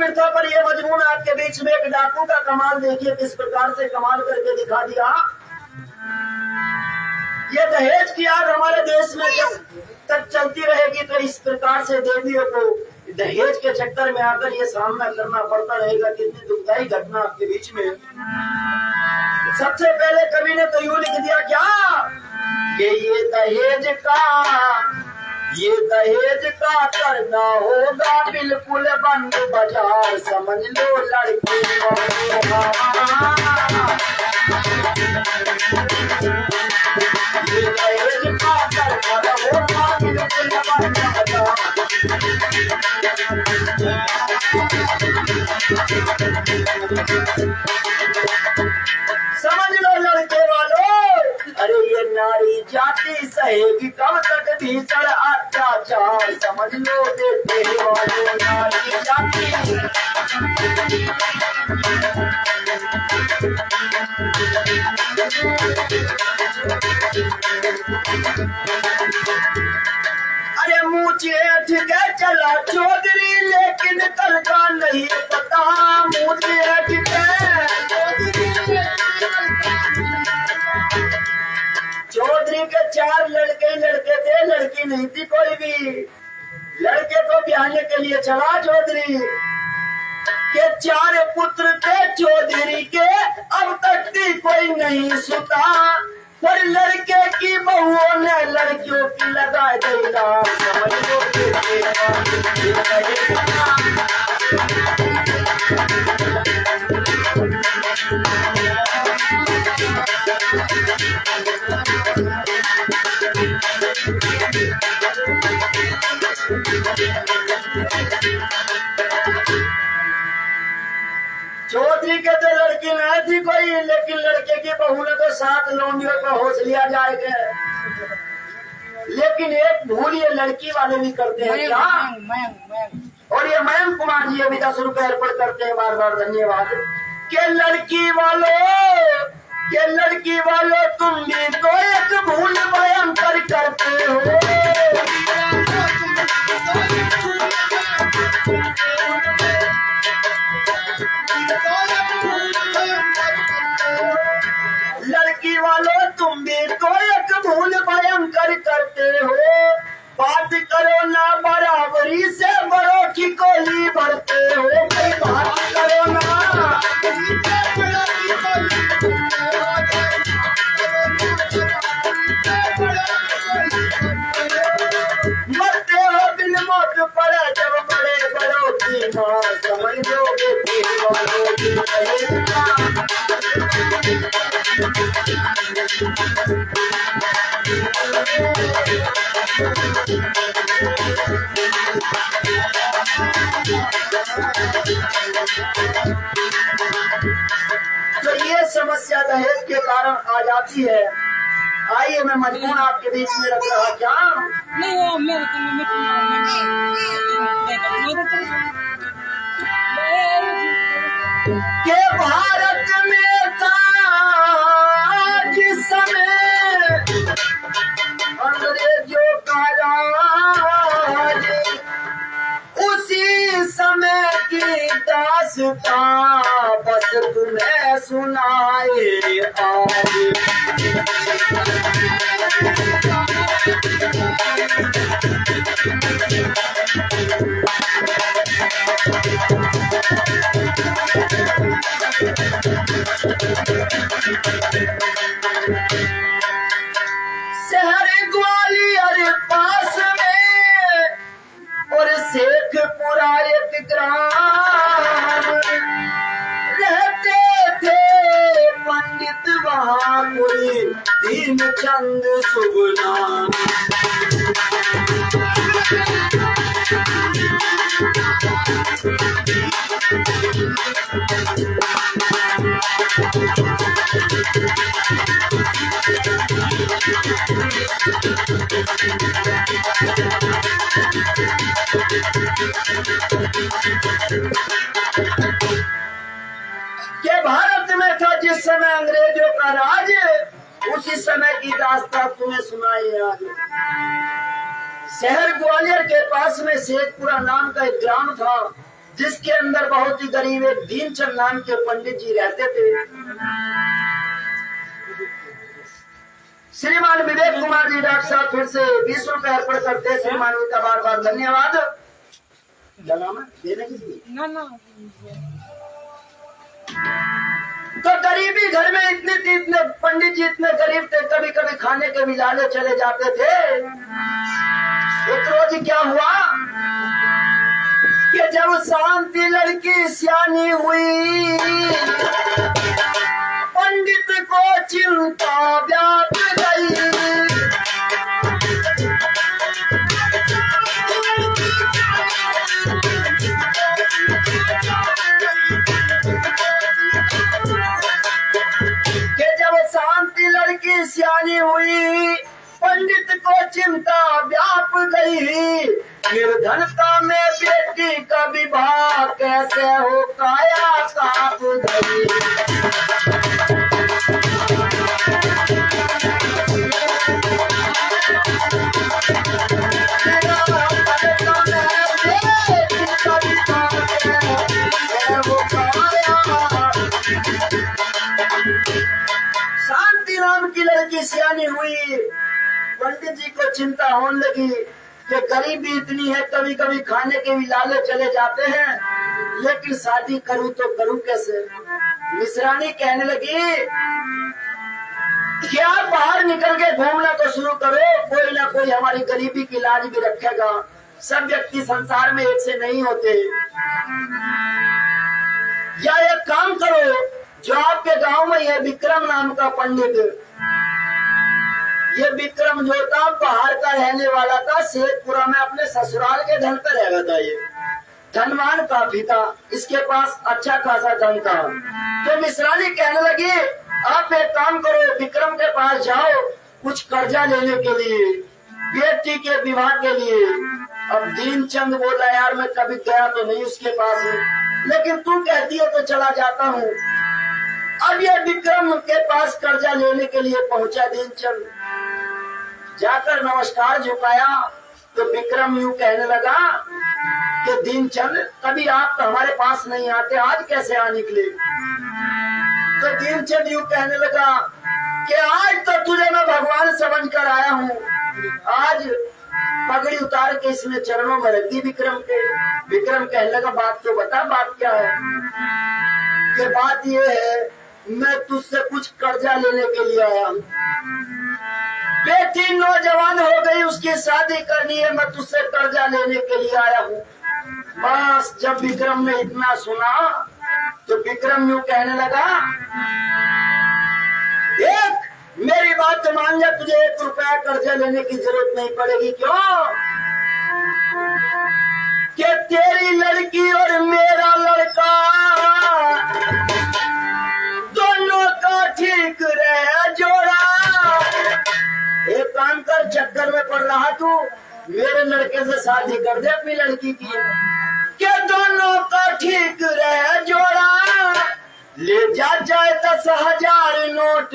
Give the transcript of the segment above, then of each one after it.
जाहिर था, पर ये मजनून आपके बीच में एक डाकू का कमाल देखिए किस प्रकार से कमाल करके दिखा दिया। ये दहेज की आग हमारे देश में जब तक चलती रहेगी तो इस प्रकार से देवियों को दहेज के चक्कर में आकर ये सामना करना पड़ता रहेगा। कितनी दुखदायी घटना आपके बीच में। सबसे पहले कवि ने तो यूं लिख दिया क्या कि ये दहेज का करना होगा बिल्कुल बंद बाजार, समझ लो लड़के ये दहेज का करना होगा बिल्कुल बंद बाजार। समझ लो लड़के वालों, अरे ये नारी जाति सहेगी कब तक भीतर अत्याचार, समझ लो बेटे वालों नारी जाति। अरे मुँह चेठ के चला चौधरी, लेकिन कल का नहीं पता। मुँह चेठ के चौधरी के 4 लड़के थे, लड़की नहीं थी कोई भी। लड़के को ब्याहने के लिए चला चौधरी के 4 पुत्र थे चौधरी के, अब तक भी कोई नहीं सुता। पर लड़के की बहुओं ने लड़कियों की लगा दिला, समझ लो चौधरी के तो लड़की नहीं थी कोई, लेकिन लड़के की बहू ने तो 7 लौंडियों को होश लिया जाएगा। लेकिन एक भूल ये लड़की वाले भी करते हैं क्या। और ये मयंक कुमार जी अभी 10 रुपए अर्पण करते हैं, बार बार धन्यवाद। के लड़की वालों तुम भी तो एक भूल भयंकर करते हो। लड़की वालों तुम भी तो एक भूल भयंकर करते हो। बात करो ना बराबरी से, बड़ों की कोली भरते हो। भाई बात करो ना, मरते हो बिन मौत पड़े जब बड़े बड़ों की मां, समझ लो बेटी वालों की तो ये समस्या दहेज के कारण आ जाती है। आइए मैं मजबूर आपके बीच में रख रहा क्या नहीं वो मेरे के भारत में था जिस समय अंग्रेजों का राज, उसी समय की दास्तां बस तुम्हें सुनाए आज। शहर ग्वालियर पास में और शेखपुरा एक ग्राम रहते थे पंडित, वहाँ कोई दीनचंद सुगनाम। के भारत में था जिस समय अंग्रेजों का राज, उसी समय की दास्तां तुम्हें सुनाई आज। शहर ग्वालियर के पास में शेखपुरा नाम का एक ग्राम था, जिसके अंदर बहुत ही गरीब एक दीनचंद नाम के पंडित जी रहते थे। श्रीमान विवेक कुमार जी डॉक्टर साहब फिर से 20 रुपए अर्पण करते हैं। श्रीमान जी का बार बार धन्यवाद। देने तो गरीबी घर में इतने पंडित जी इतने गरीब थे, कभी कभी खाने के भी लाले चले जाते थे। एक रोज क्या हुआ कि जब शांति लड़की सियानी हुई, पंडित को चिंता व्याप गई। कि जब शांति लड़की सियानी हुई, पंडित को चिंता व्याप गई। निर्धनता में बेटी का विवाह कैसे हो, काया काप गई। शांति नाम की लड़की सियानी हुई, पंडित जी को चिंता होने लगी कि गरीबी इतनी है, कभी कभी खाने के भी लाले चले जाते हैं, लेकिन शादी करूं तो करूं कैसे। मिश्रानी कहने लगी क्या बाहर निकल के घूमना तो शुरू करो, कोई ना कोई हमारी गरीबी की लाज भी रखेगा। सब व्यक्ति संसार में एक से नहीं होते। या एक काम करो, जो आपके गांव में है विक्रम नाम का पंडित, ये विक्रम जो था बाहर का रहने वाला था, शेखपुरा में अपने ससुराल के धन पर रहता था। ये धनवान काफी था, इसके पास अच्छा खासा धन था। तो मिश्रानी कहने लगी आप एक काम करो, विक्रम के पास जाओ कुछ कर्जा लेने के लिए, बेटी के विवाह के लिए। अब दीनचंद बोला यार मैं कभी गया तो नहीं उसके पास, लेकिन तू कहती है तो चला जाता हूँ। अब ये विक्रम के पास कर्जा लेने के लिए पहुंचा दीनचंद। जाकर नमस्कार झुकाया तो विक्रम यूं कहने लगा कि दीनचंद कभी आप तो हमारे पास नहीं आते, आज कैसे आ निकले। तो दीनचंद यूं कहने लगा कि आज तो तुझे मैं भगवान समझ कर आया हूँ। आज पगड़ी उतार के इसने चरणों में रख दी विक्रम के। विक्रम कहने लगा बात तो बता, बात क्या है। कि बात ये है मैं तुझसे कुछ कर्जा लेने के लिए आया हूँ। बेटी नौजवान हो गई, उसकी शादी करनी है, मैं तुझसे कर्जा लेने के लिए आया हूँ। बस जब विक्रम ने इतना सुना तो विक्रम यूं कहने लगा एक मेरी बात मान जा, तुझे 1 रुपया कर्जा लेने की जरूरत नहीं पड़ेगी। क्यों कि तेरी लड़की और मेरा लड़का दोनों का ठीक रहे जोड़ा। एक काम कर, चक्कर में पड़ रहा तू, मेरे लड़के से शादी कर दे अपनी लड़की की, के दोनों का ठीक रहे जोड़ा। ले जा जाए 10,000 नोट,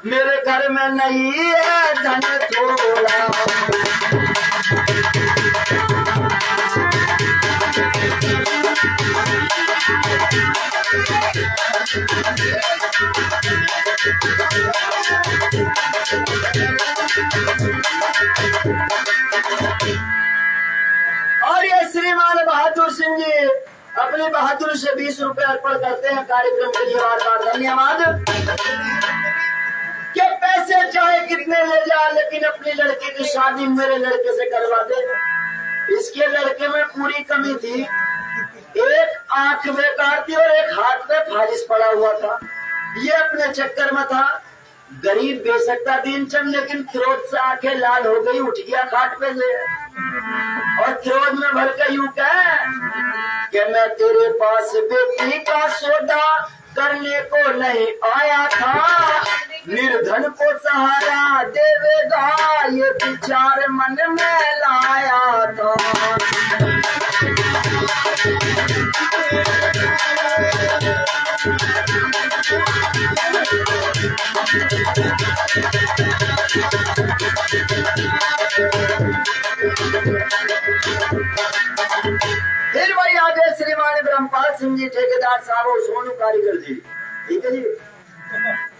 मेरे घर में नहीं है धन थोड़ा। और ये श्रीमान बहादुर सिंह जी अपने बहादुर से 20 रुपए अर्पण करते हैं कार्यक्रम के लिए, बार बार धन्यवाद। कि पैसे चाहे कितने ले जा, लेकिन अपनी लड़की की शादी मेरे लड़के से करवा दे। इसके लड़के में पूरी कमी थी, एक आंख बेकार थी और एक हाथ पे फालिस पड़ा हुआ था। ये अपने चक्कर में था। गरीब बेशक था दीनचंद, लेकिन क्रोध से आंखें लाल हो गई, उठ गया खाट पे से और क्रोध में भर के यूं कह कि मैं तेरे पास बेटी का सौदा करने को नहीं आया था, निर्धन को सहारा देवेगा ये विचार मन में लाया था। फिर वही आगे श्रीमान ब्रह्मपाल सिंह जी ठेकेदार साहब और सोनू कारीगर जी, ठीक है जी।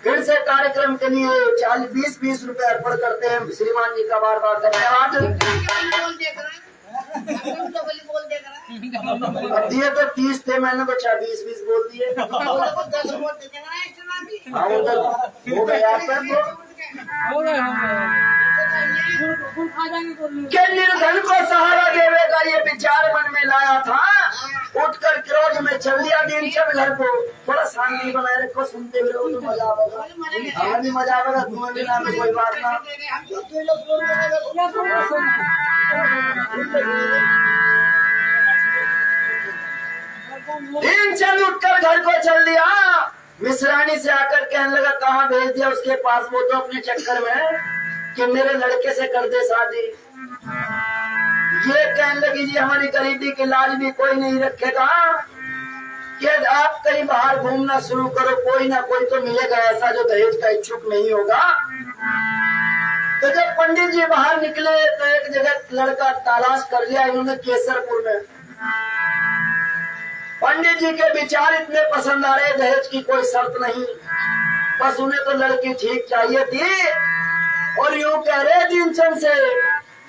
फिर से कार्यक्रम के लिए 40-20 रुपए अर्पण करते हैं श्रीमान जी का बार बार धन्यवाद। अब दिए तो 30 थे, मैंने तो 20 बोल दिए। हो गया के निर्धन को सहारा देवेगा ये विचार मन में लाया था, उठकर क्रोध में चल दिया दीनचंद घर को। थोड़ा शांति बनाए रखो, सुनते भी रहो तो मजा आएगा, हमें भी मजा आएगा, तुम्हें भी ना कोई बात ना। दीनचंद उठकर घर को चल दिया। मिश्रानी से आकर कहने लगा कहाँ भेज दिया उसके पास, वो तो अपने चक्कर में कि मेरे लड़के से कर दे शादी। ये कहने लगी जी हमारी गरीबी की लाज भी कोई नहीं रखेगा, कि आप कहीं बाहर घूमना शुरू करो, कोई ना कोई तो मिलेगा ऐसा जो दहेज का इच्छुक नहीं होगा। तो जब पंडित जी बाहर निकले तो एक जगह लड़का तलाश कर लिया इन्होंने केसरपुर में। पंडित जी के विचार इतने पसंद आ रहे, दहेज की कोई शर्त नहीं, बस उन्हें तो लड़की ठीक चाहिए थी। और यूं कह रहे दीनचंद से,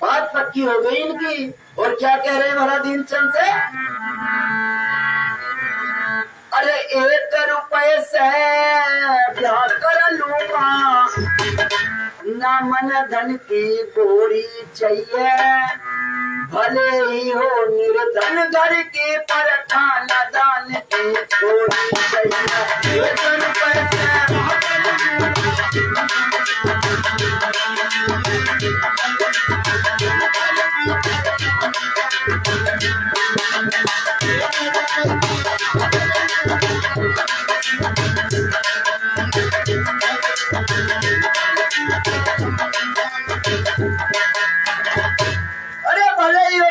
बात पक्की हो गई इनकी। और क्या कह रहे भला दीनचंद से, अरे 1 रुपए से ब्याह कर लूंगा, ना मन धन की बोरी चाहिए, भले ही हो निर्धन घर की पर खाना दान की छोड़ी चाहिए। 1 रुपए से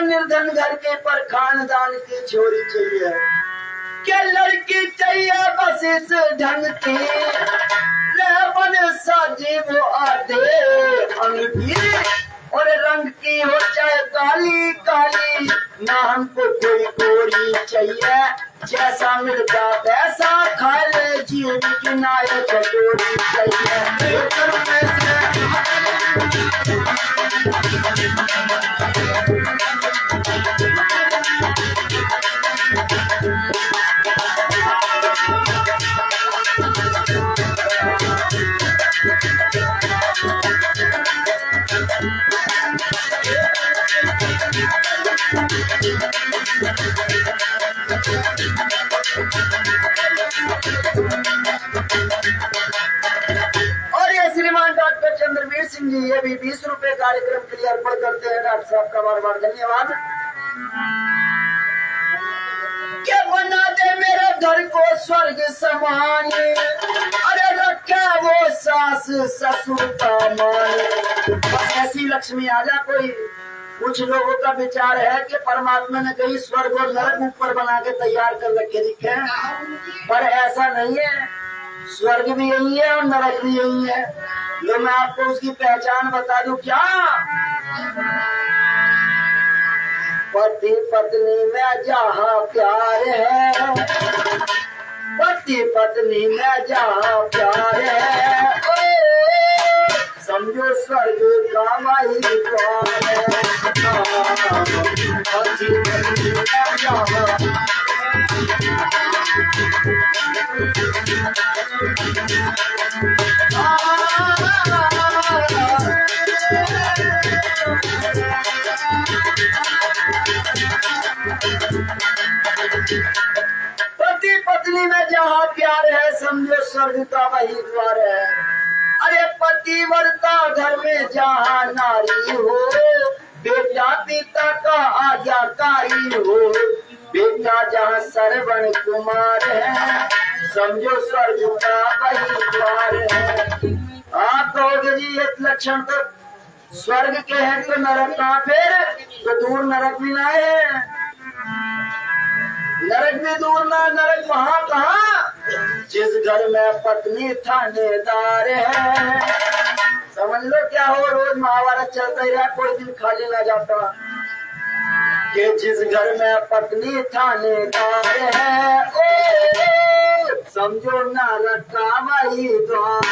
निर्धन घर के पर खानदान की छोरी चाहिए, क्या लड़की चाहिए बस इस ढंग की, बन साजी वो आधे अंगूठी, और रंग की हो चाहे काली काली, ना हमको कोई गोरी चाहिए, जैसा मिलता वैसा खा ले जीवन की नाय कटोरी चाहिए। और ये श्रीमान डॉक्टर चंद्रवीर सिंह जी ये भी 20 रुपए कार्यक्रम के लिए अर्पण करते हैं। डॉक्टर साहब का बार बार धन्यवाद। क्या बना दे मेरे घर को स्वर्ग समान, अरे रखा वो सास ससुर का मान, बस ऐसी लक्ष्मी आ जा कोई। कुछ लोगों का विचार है कि परमात्मा ने कहीं स्वर्ग और नरक ऊपर बना के तैयार कर रखे दिखे, पर ऐसा नहीं है। स्वर्ग भी यही है और नरक भी यही है। लो मैं आपको उसकी पहचान बता दूं क्या, पति पत्नी में जहाँ प्यार है, पति पत्नी में जहाँ प्यार है, समझो स्वर्ग का वही द्वार है। पति पत्नी में जहाँ पति पत्नी में जहाँ प्यार है, समझो स्वर्ग का वही द्वार है। अरे पतिव्रता घर में जहाँ नारी हो, बेटा पिता का आज्ञाकारी हो, बेटा जहाँ श्रवण कुमार है, समझो स्वर्ग का वही द्वार है। आप कहोगे जी ये लक्षण तो स्वर्ग के हैं तो नरक कहाँ, फिर तो दूर नरक भी ना है, नरक भी दूर ना, नरक वहाँ कहाँ जिस घर में पत्नी थानेदार है। समझ लो क्या हो, रोज महाभारत चलता ही रहा, कोई दिन खाली ना जाता। कि जिस घर में पत्नी थानेदार है, ओ समझो ना रखा वही द्वार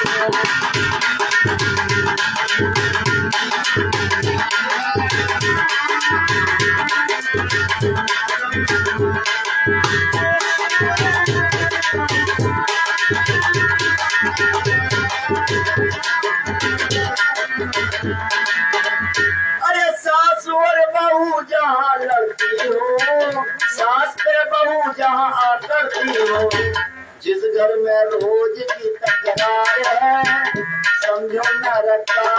अरे सास और बहू जहाँ लड़ती हो, सास पे बहू जहाँ आकरती हो, जिस घर में रोज की तकरार है, समझो न रखा।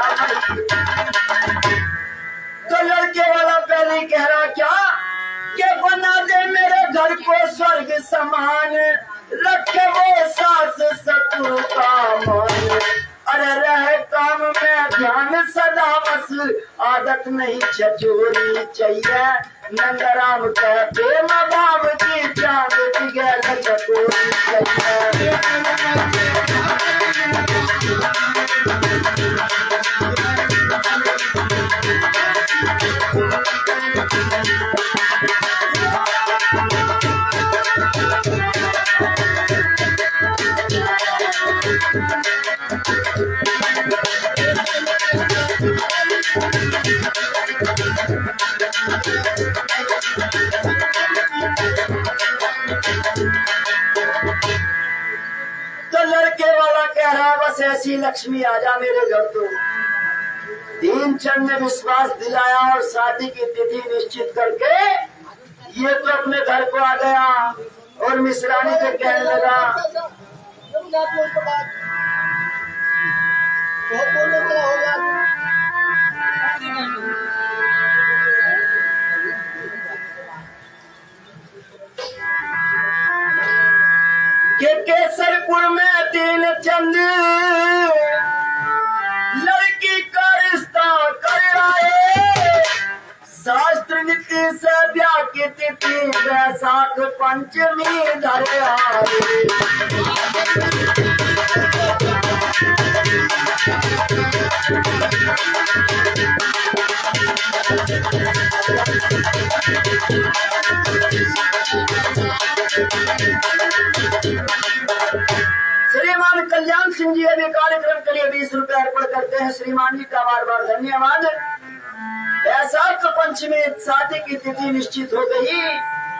तो लड़के वाला पहले कह रहा क्या कि बना दे मेरे घर को स्वर्ग समान, रखे वो सास ससुर का मान। अरे रहे काम में ध्यान सदा बस, आदत नहीं छचोरी चाहिए। नंदराम कहते माँ बाप की चांद बिगड़ चकोरी चाहिए। तो लड़के वाला कह रहा बस ऐसी लक्ष्मी आजा मेरे घर। तो दीनचंद ने विश्वास दिलाया और शादी की तिथि निश्चित करके ये तो अपने घर को आ गया और मिश्रानी से कहने लगा कि केसरपुर में दीनचंद लड़की का रिश्ता कर आए। शास्त्र नीति से ब्याह की तिथि वैशाख पंचमी धर आए। श्रीमान कल्याण सिंह जी अभी कार्यक्रम के लिए 20 रुपए अर्पण करते हैं। श्रीमान जी का बार बार धन्यवाद। वैशाख पंचमी शादी की तिथि निश्चित हो गई।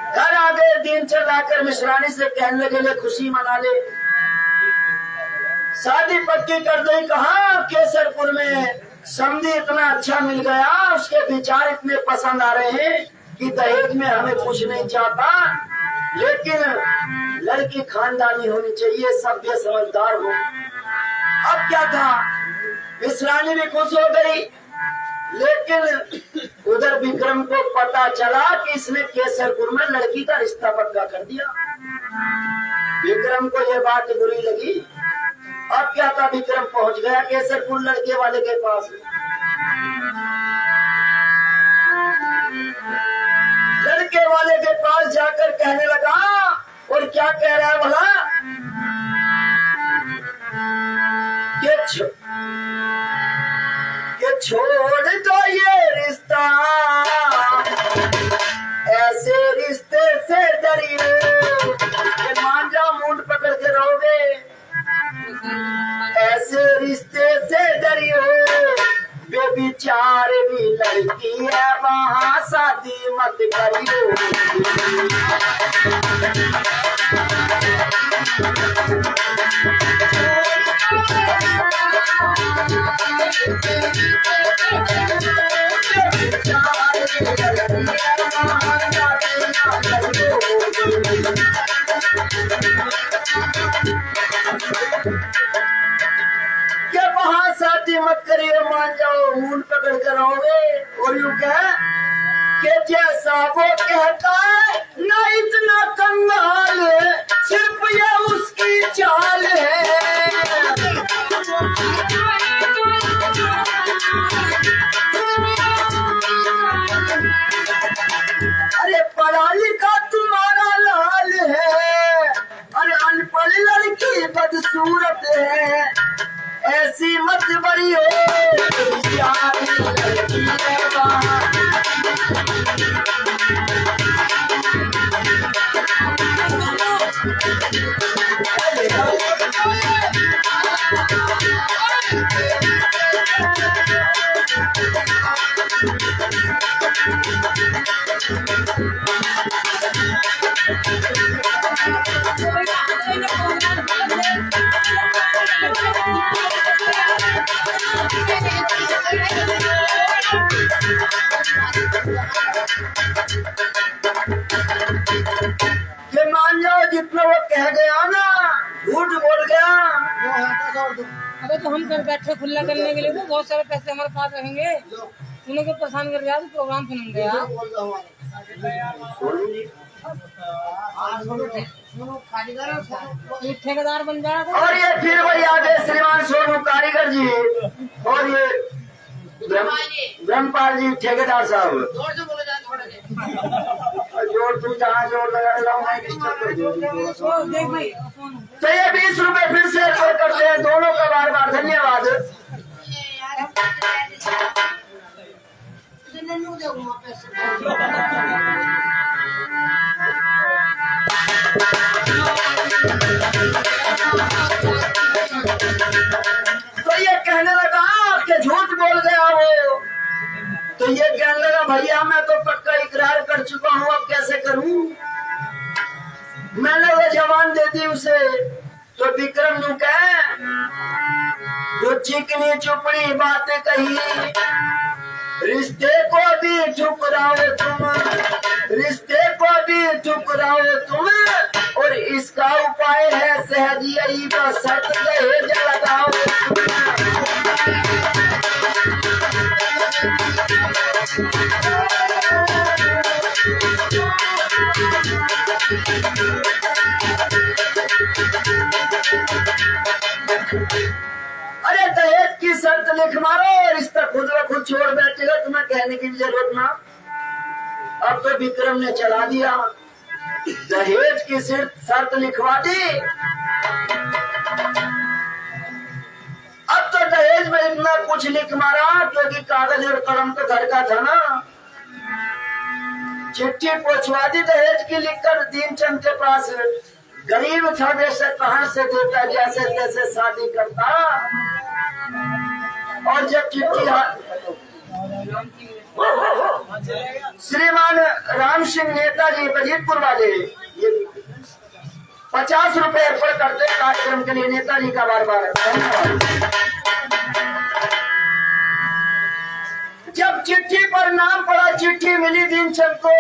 घर आ गए दीनचंद आकर मिश्रानी से कहने लगे ले खुशी मना ले, शादी पक्की कर दे। कहा केसरपुर में समधी इतना अच्छा मिल गया, उसके विचार इतने पसंद आ रहे हैं कि दहेज में हमें कुछ नहीं चाहता, लेकिन लड़की खानदानी होनी चाहिए, सभ्य समझदार हो। अब क्या था, मिश्रानी भी खुश हो गई, लेकिन उधर विक्रम को पता चला कि इसने केसरपुर में लड़की का रिश्ता पक्का कर दिया। विक्रम को यह बात बुरी लगी। अब क्या था, विक्रम पहुंच गया केसरपुर लड़के वाले के पास। लड़के वाले के पास जाकर कहने लगा, और क्या कह रहा है भला कि छोड़ दो ये रिश्ता, ऐसे रिश्ते से डरी हो, मान जाओ मुंड पकड़ के रहोगे, ऐसे रिश्ते से डरी हो। बेविचार भी लड़की है, वहाँ शादी मत करियो। क्या वहाँ शादी मत करिए, मान जाओ मुंड पकड़ कर रहोगे। और यूं कह कि जैसा वो कहता है ना इतना कंगाल है, सिर्फ ये उसकी चाल है। अरे पढ़ा लिखा तुम्हारा लाल है, अरे अनपढ़ लड़की बदसूरत है, ऐसी मत बड़ी हो। ये मान जाओ जितना वो कह गया ना, झूठ बोल गया। अबे तो हम कर बैठे खुला करने के लिए तो बहुत सारे पैसे हमारे पास रहेंगे, उन्हें को परेशान कर दिया तो प्रोग्राम सुनेंगे यार। ये ठेकेदार बन जाएगा। और ये फिर वही आगे श्रीमान सोनू कारीगर जी और ये ब्रह्मपाल जी ठेकेदार साहब। जोर तू जहाँ जोर लगा मैं देख भाई तो ये 20 रुपए फिर से जोड़ करते हैं दोनों का बार बार धन्यवाद। तो ये कहने लगा कि झूठ बोल गया वो, तो ये कहने लगा भैया मैं तो पक्का इकरार कर चुका हूँ, अब कैसे करूँ। मैंने वो जवान दे दी उसे। तो विक्रम नु कहे वो चिकनी चुपड़ी बातें कही, रिश्ते को भी ठुकराओ तुम, रिश्ते को भी ठुकराओ तुम, और इसका उपाय है सहज यही बस सत दहेज लगाओ अरे दहेज की शर्त लिख मारो और रिश्ता खुद ब खुद छोड़ बैठेगा, तुम्हें कहने की जरूरत ना। अब तो विक्रम ने चला दिया, दहेज की शर्त लिखवा दी। अब तो दहेज में इतना कुछ लिख मारा क्योंकि कागज और कलम तो घर का था ना। चिट्ठी पहुंचवा दी दहेज की लिखकर दीनचंद के पास। गरीब था बेशक, कहां से देता, जैसे तैसे शादी करता। और जब चिट्ठी श्रीमान राम सिंह नेताजी बजीतपुर वाले 50 रुपए अर्पण करते कार्यक्रम के लिए नेताजी का बार बार धन्यवाद। जब चिट्ठी पर नाम पड़ा, चिट्ठी मिली दीनचंद को,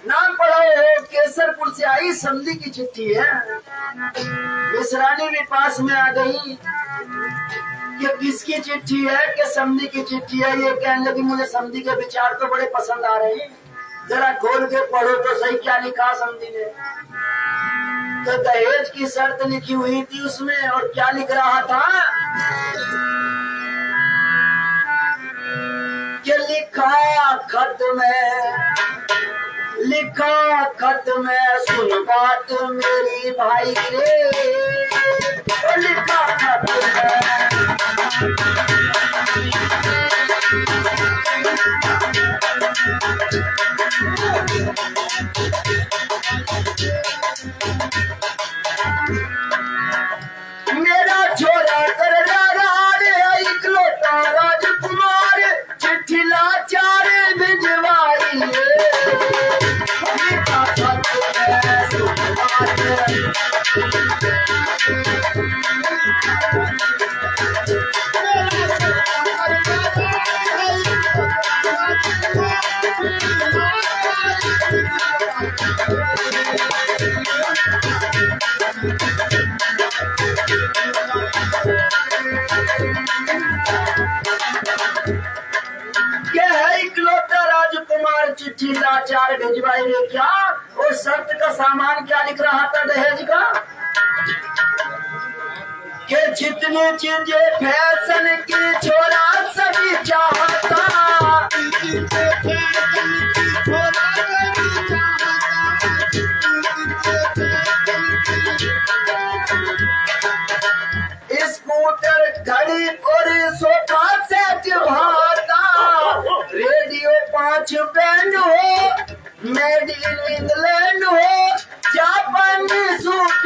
नाम पड़ा हो केसरपुर से आई समधी की चिट्ठी है। मिसरानी भी पास में आ गई कि किसकी चिट्ठी है, कि समधी की चिट्ठी है। ये कहने लगी मुझे समधी के विचार तो बड़े पसंद आ रहे हैं, जरा खोल के पढ़ो तो सही क्या लिखा समधी ने। तो दहेज की शर्त लिखी हुई थी उसमें, और क्या लिख रहा था कि लिखा खत में, लिखा खत में सुन बात मेरी भाई रे, लिखा खत में मेरा छोरा कर इकलौता राजकुमार, चिट्ठी लाचार भिजवाई लिखा खत में सुन बात। चिट्ठी लाचार भिजवाई रे क्या, और शर्त का सामान क्या लिख रहा था दहेज का, कि जितनी चीजें फैशन की छोरा सभी चाहता, स्कूटर घड़ी और सोफा सेट भाता, रेडियो 5 बैंड हो, मेड इन इंग्लैंड हो, जापानी सूट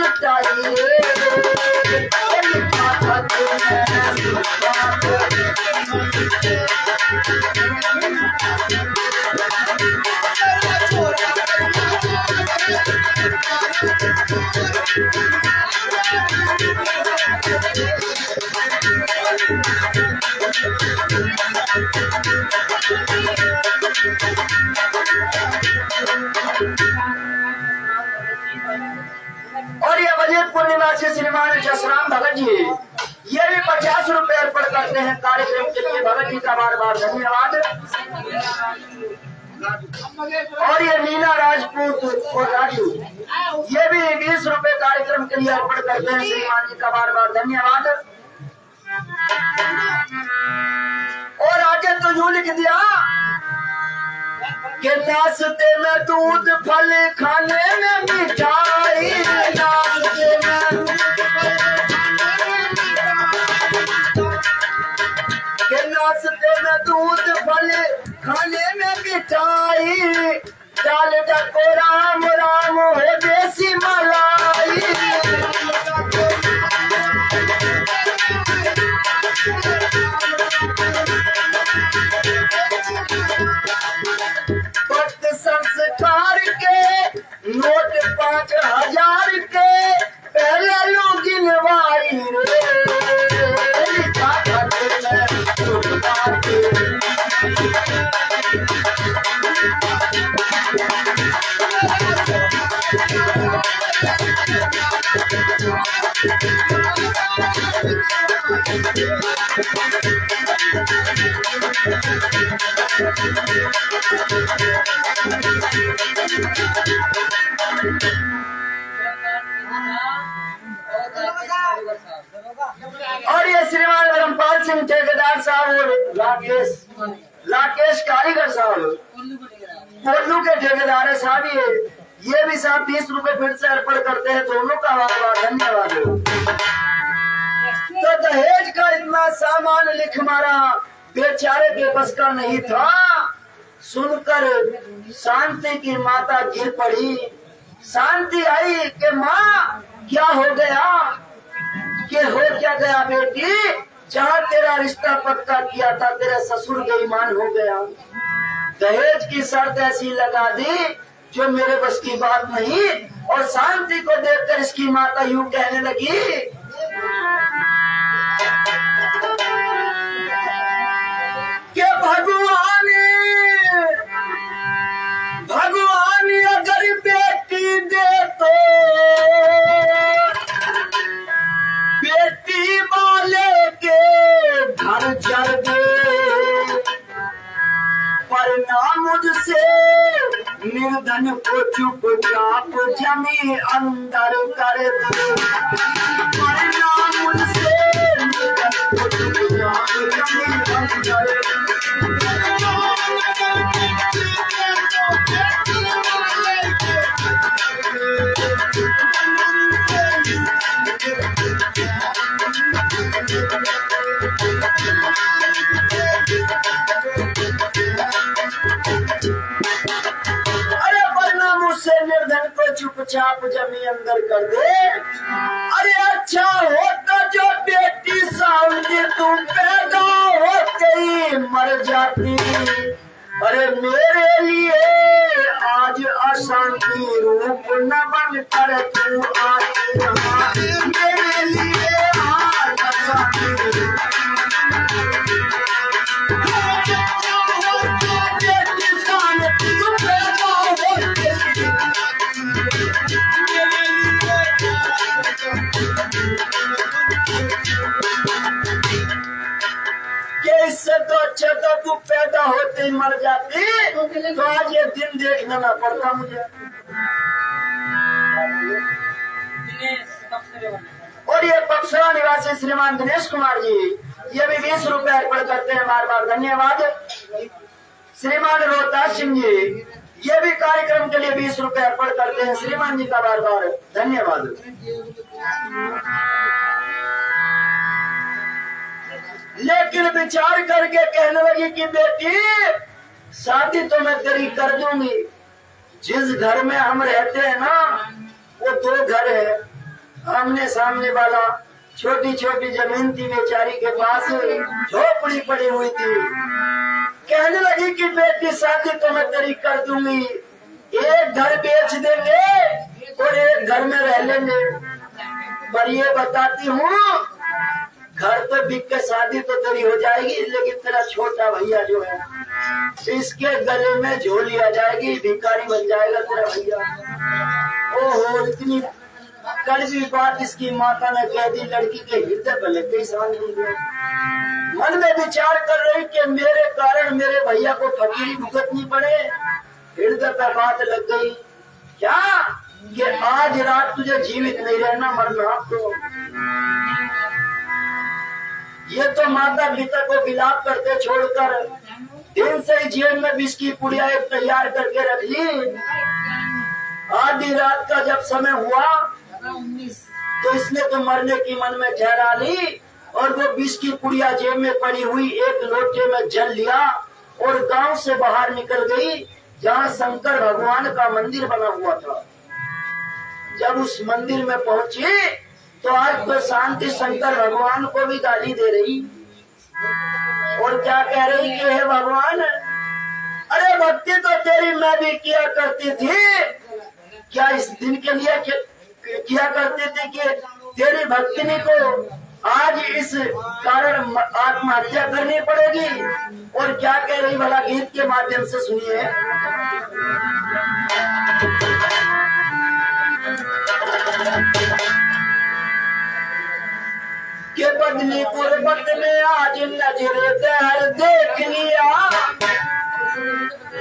आई रे, लिखा था तूने सुल्तान। और ये वजीरपुर निवासी श्रीमान जसराम भगत जी, ये भी 50 रुपए अर्पण करते हैं कार्यक्रम के लिए। भगत जी का बार बार धन्यवाद। और ये मीना राजपूत और राजू, ये भी 20 रुपए कार्यक्रम के लिए अर्पण करते हैं। श्रीमान जी का बार बार धन्यवाद। और आगे तो यूं लिख दिया कि नाश्ते में दूध फल, खाने में मिठाई, नाश्ते में के नाश्ते में दूध फल, खाने में मिठाई, डाल डको राम राम हो देसी मलाई। भक्त संस्कार के नोट 5000 के, पहले लोग गिनवाई रे, लिखा था तूने सुल्तान के। और ये श्रीमान धर्मपाल सिंह ठेकेदार साहब और राकेश कारीगर साहब कोल्लू के ठेकेदार है साहब, ये भी साहब 20 रुपए फिर से अर्पण करते हैं। दोनों का बार धन्यवाद। तो दहेज का इतना सामान लिख मारा, बेचारे के बस का नहीं था। सुनकर शांति की माता गिर पड़ी। शांति आई कि माँ क्या हो गया, कि हो क्या गया बेटी, जहाँ तेरा रिश्ता पक्का किया था तेरा ससुर बेईमान हो गया, दहेज की शर्त ऐसी लगा दी जो मेरे बस की बात नहीं। और शांति को देखकर इसकी माता यूं कहने लगी कि भगवान अगर बेटी दे तो बेटी वाले के घर जल दे, पर ना मुझसे निर्धन को चुपचाप जमी अंदर कर दे, पर ना मुझसे निर्धन को चुपचाप जमी अंदर। निर्धन को चुपचाप जमी अंदर कर दे। अरे अच्छा होता जो बेटी सामने तू पैदा होते ही मर जाती। अरे मेरे लिए आज अशांति रूप न बन कर तू आती, मेरे लिए आज अशांति इससे तो अच्छा तो तू पैदा होते ही मर जाती, तो आज ये दिन देखना ना पड़ता मुझे। और ये पक्षरा निवासी श्रीमान दिनेश कुमार जी, ये भी 20 रुपए अर्पण करते हैं, बार बार धन्यवाद। श्रीमान रोहतास सिंह जी, ये भी कार्यक्रम के लिए 20 रुपए अर्पण करते हैं। श्रीमान जी का बार बार धन्यवाद। लेकिन विचार करके कहने लगी कि बेटी शादी तो मैं तेरी कर दूंगी, जिस घर में हम रहते हैं ना वो 2 घर है, आमने सामने वाला छोटी छोटी जमीन थी बेचारी के पास, झोपड़ी पड़ी हुई थी। कहने लगी कि बेटी शादी तो मैं तेरी कर दूंगी, एक घर बेच देंगे और एक घर में रह लेंगे, पर ये बताती हूँ घर तो बिक के शादी तो तेरी हो जाएगी, लेकिन तेरा छोटा भैया जो है इसके गले में झोली आ जाएगी, भिखारी बन जाएगा तेरा भैया। ओहो, इतनी कड़वी बात इसकी माता ने कह दी। लड़की के हृदय पर लग गई शांति। मन में विचार कर रही कि मेरे कारण मेरे भैया को फकीरी भुगतनी पड़े। हृदय पर बात लग गई क्या कि आज रात तुझे जीवित नहीं रहना, मरना। तो ये तो माता पिता को विलाप करते छोड़कर दिन से ही जेब में विष की पुड़िया तैयार करके रख ली। आधी रात का जब समय हुआ तो इसने तो मरने की मन में ठहरा ली और वो विष की पुड़िया जेब में पड़ी हुई एक लोटे में जल लिया और गांव से बाहर निकल गई, जहाँ शंकर भगवान का मंदिर बना हुआ था। जब उस मंदिर में पहुंची तो आज तो शांति शंकर भगवान को भी गाली दे रही और क्या कह रही कि हे भगवान, अरे भक्ति तो तेरी मैं भी किया करती थी, क्या इस दिन के लिए किया करती थी कि तेरी भक्तिनी को आज इस कारण आत्महत्या करनी पड़ेगी। और क्या कह रही भला, गीत के माध्यम से सुनिए। के बदली गुर्बत में आज नजरे दहर देख लिया,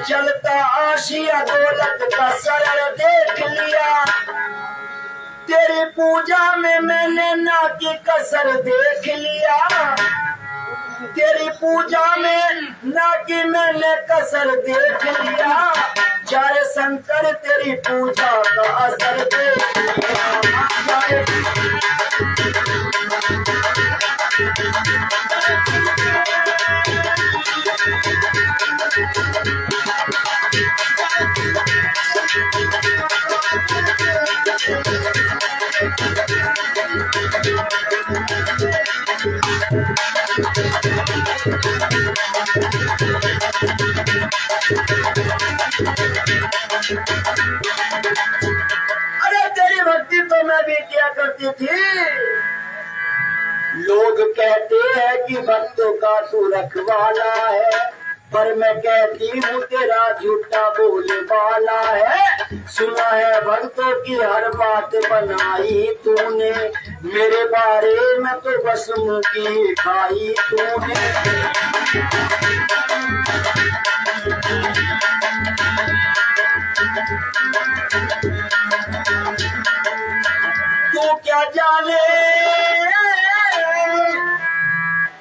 चलता आशिया दौलत का सरल देख लिया, तेरी पूजा में मैंने ना की कसर देख लिया, तेरी पूजा में ना की मैंने कसर देख लिया, चारे शंकर तेरी पूजा का असर देख लिया। अरे तेरी भक्ति तो मैं भी किया करती थी। लोग कहते हैं कि भक्तों का तू रखवाला है, पर मैं कहती हूँ तेरा झूठा बोले वाला है। सुना है भक्तों की हर बात बनाई तूने, मेरे बारे में तो बस मुँह की खाई तूने। तू क्या जाने,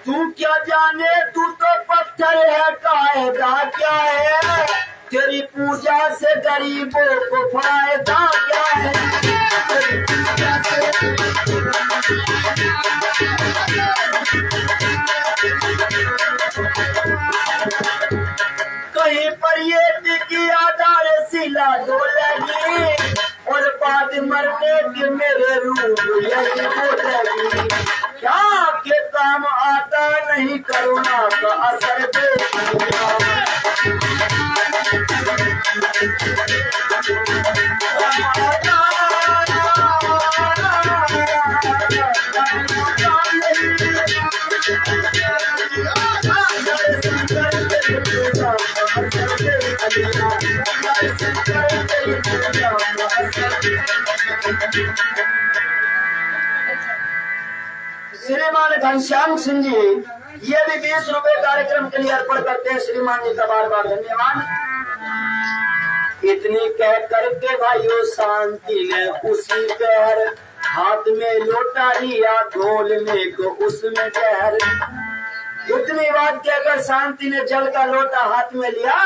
तू क्या जाने, तू तो पत्थर है, कायदा क्या है, तेरी पूजा से गरीबों को फायदा क्या है। कहीं पर ये टिकी आधार सिला डोलेगी और बाद मरने के मेरे रूप यही बोलेगी, क्या के काम आता नहीं करुणा का असर देखिएगा। श्रीमान घनश्याम सिंह जी ये भी 20 रुपए कार्यक्रम के लिए अर्पण करते हैं। श्रीमान जी का बार बार धन्यवाद। इतनी कह करके भाइयों शांति ने उसी पैर हाथ में लोटा लिया, घोलने को उसमें जहर। इतनी बात कहकर शांति ने जल का लोटा हाथ में लिया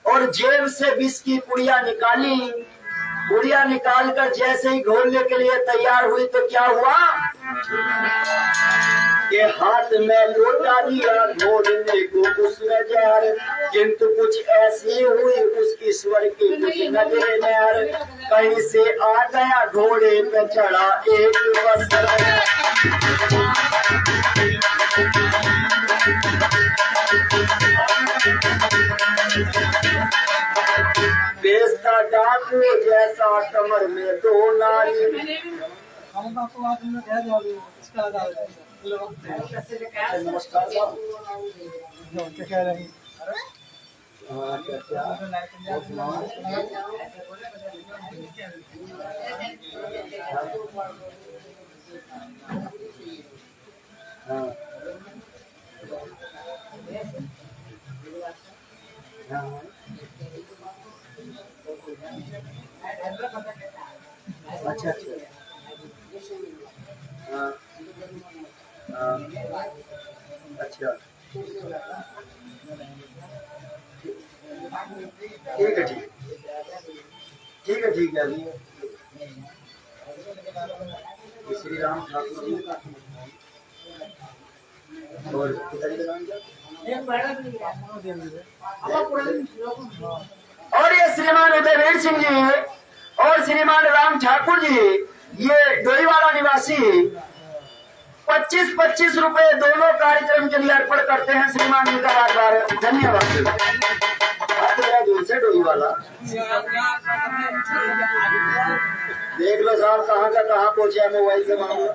और जेब से विष की पुड़िया निकाली गुड़िया निकाल कर जैसे ही घोलने के लिए तैयार हुई तो क्या हुआ कि हाथ में लोटा लिया घोलने को उसमें जार, किंतु कुछ ऐसी हुई उस ईश्वर की कुछ नजरे नर, कहीं से आ गया घोड़े पे चढ़ा एक वस्त्र। बेचता डाकू जैसा कमर में दो नाली। नमस्कार अच्छा अच्छा ठीक है ठीक है श्री राम ठाकुर और पिताजी का नाम क्या? और ये श्रीमान उदयवीर सिंह जी और श्रीमान राम ठाकुर जी, ये डोईवाला निवासी 25-25 रुपए दोनों कार्यक्रम के लिए अर्पण करते हैं श्रीमान जी का बार बार धन्यवाद। से डोईवाला देख लो साहब कहाँ का कहाँ पहुंचे मोबाइल से मामला।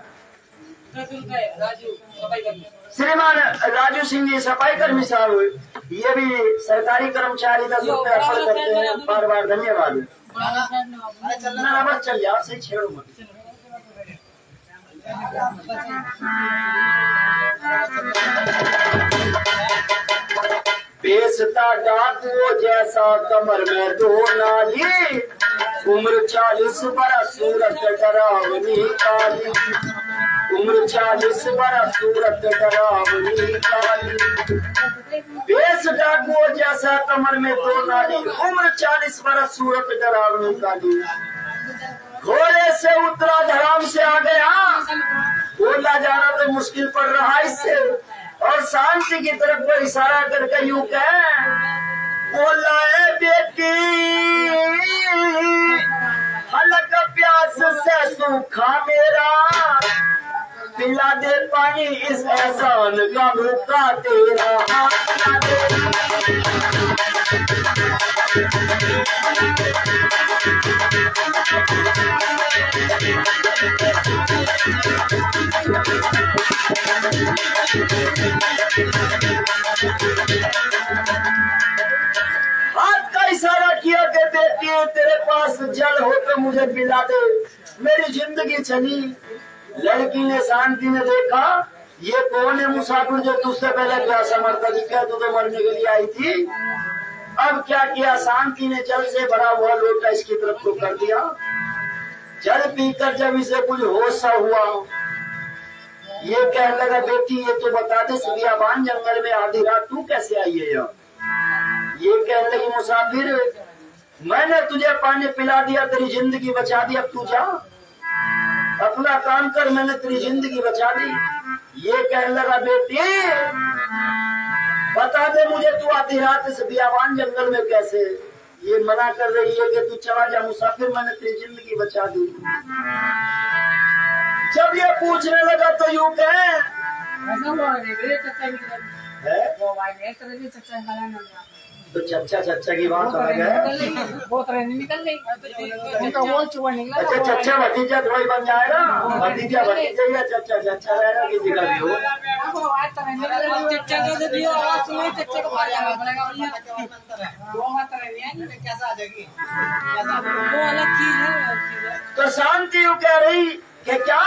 श्रीमान राजू सिंह जी सफाई कर्मी साहब, ये भी सरकारी कर्मचारी 10 रुपए अर्पण करते हैं, बार बार धन्यवाद। ना बस चल यार से छेड़ो मत। बेचता डाकू जैसा कमर में दो नाली, उम्र 40 बरस सूरत डरावनी काली, उम्र 40 बरस सूरत डरावनी काली। बेच डाकू जैसा कमर में दो नाली, उम्र 40 बरस सूरत डरावनी काली। घोड़े से उतरा धराम से आ गया, बोला जाना तो मुश्किल पड़ रहा इससे, और शांति की तरफ को इशारा करके यूं कह बोला है बेटी हलक प्यास से सूखा मेरा, पिला दे पानी इस एहसान का भूखा तेरा। हाथ का इशारा किया कि बेटी तेरे पास जल हो तो मुझे पिला दे, मेरी जिंदगी चली। लड़की ने शांति ने देखा ये कौन है मुसाफिर जो तुझसे पहले प्यासा मरता दिखा, तू तो मरने के लिए आई थी। अब क्या किया, शांति ने जल से भरा हुआ लोटा इसकी तरफ को कर दिया। जल पीकर जब इसे कुछ होश सा हुआ, ये कहने लगा बेटी ये तो बता दे बियाबान जंगल में आधी रात तू कैसे आई है यहाँ? ये कहने लगी मुसाफिर मैंने तुझे पानी पिला दिया, तेरी जिंदगी बचा दी, अब तू जा अपना काम कर, मैंने तेरी जिंदगी बचा दी। ये कहने लगा बेटी बता दे मुझे तू आधी रात इस बियाबान जंगल में कैसे? ये मना कर रही है कि तू चला जा मुसाफिर, मैंने तेरी जिंदगी बचा दी। जब ये पूछने लगा तो यूं कहे तो चच्चा की बात अलग है। अच्छा चच्चा भतीजा थोड़ा ही बन जाएगा, भतीजा भतीजा या चच्चा रहेगा किसी का भी हो। तो शांति यूं कह रही कि क्या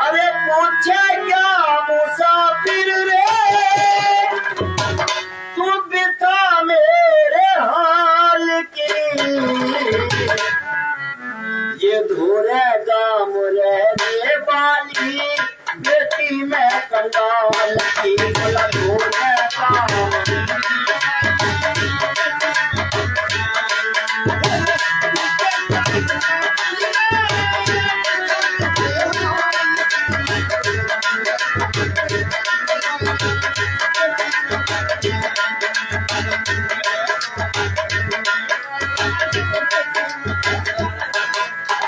अरे पूछे क्या मुसाफिर रे तू बिता मेरे हाल की, ये धोरे गाम रहने वाली बेटी मैं कंगाल की, बोला धोरे गाम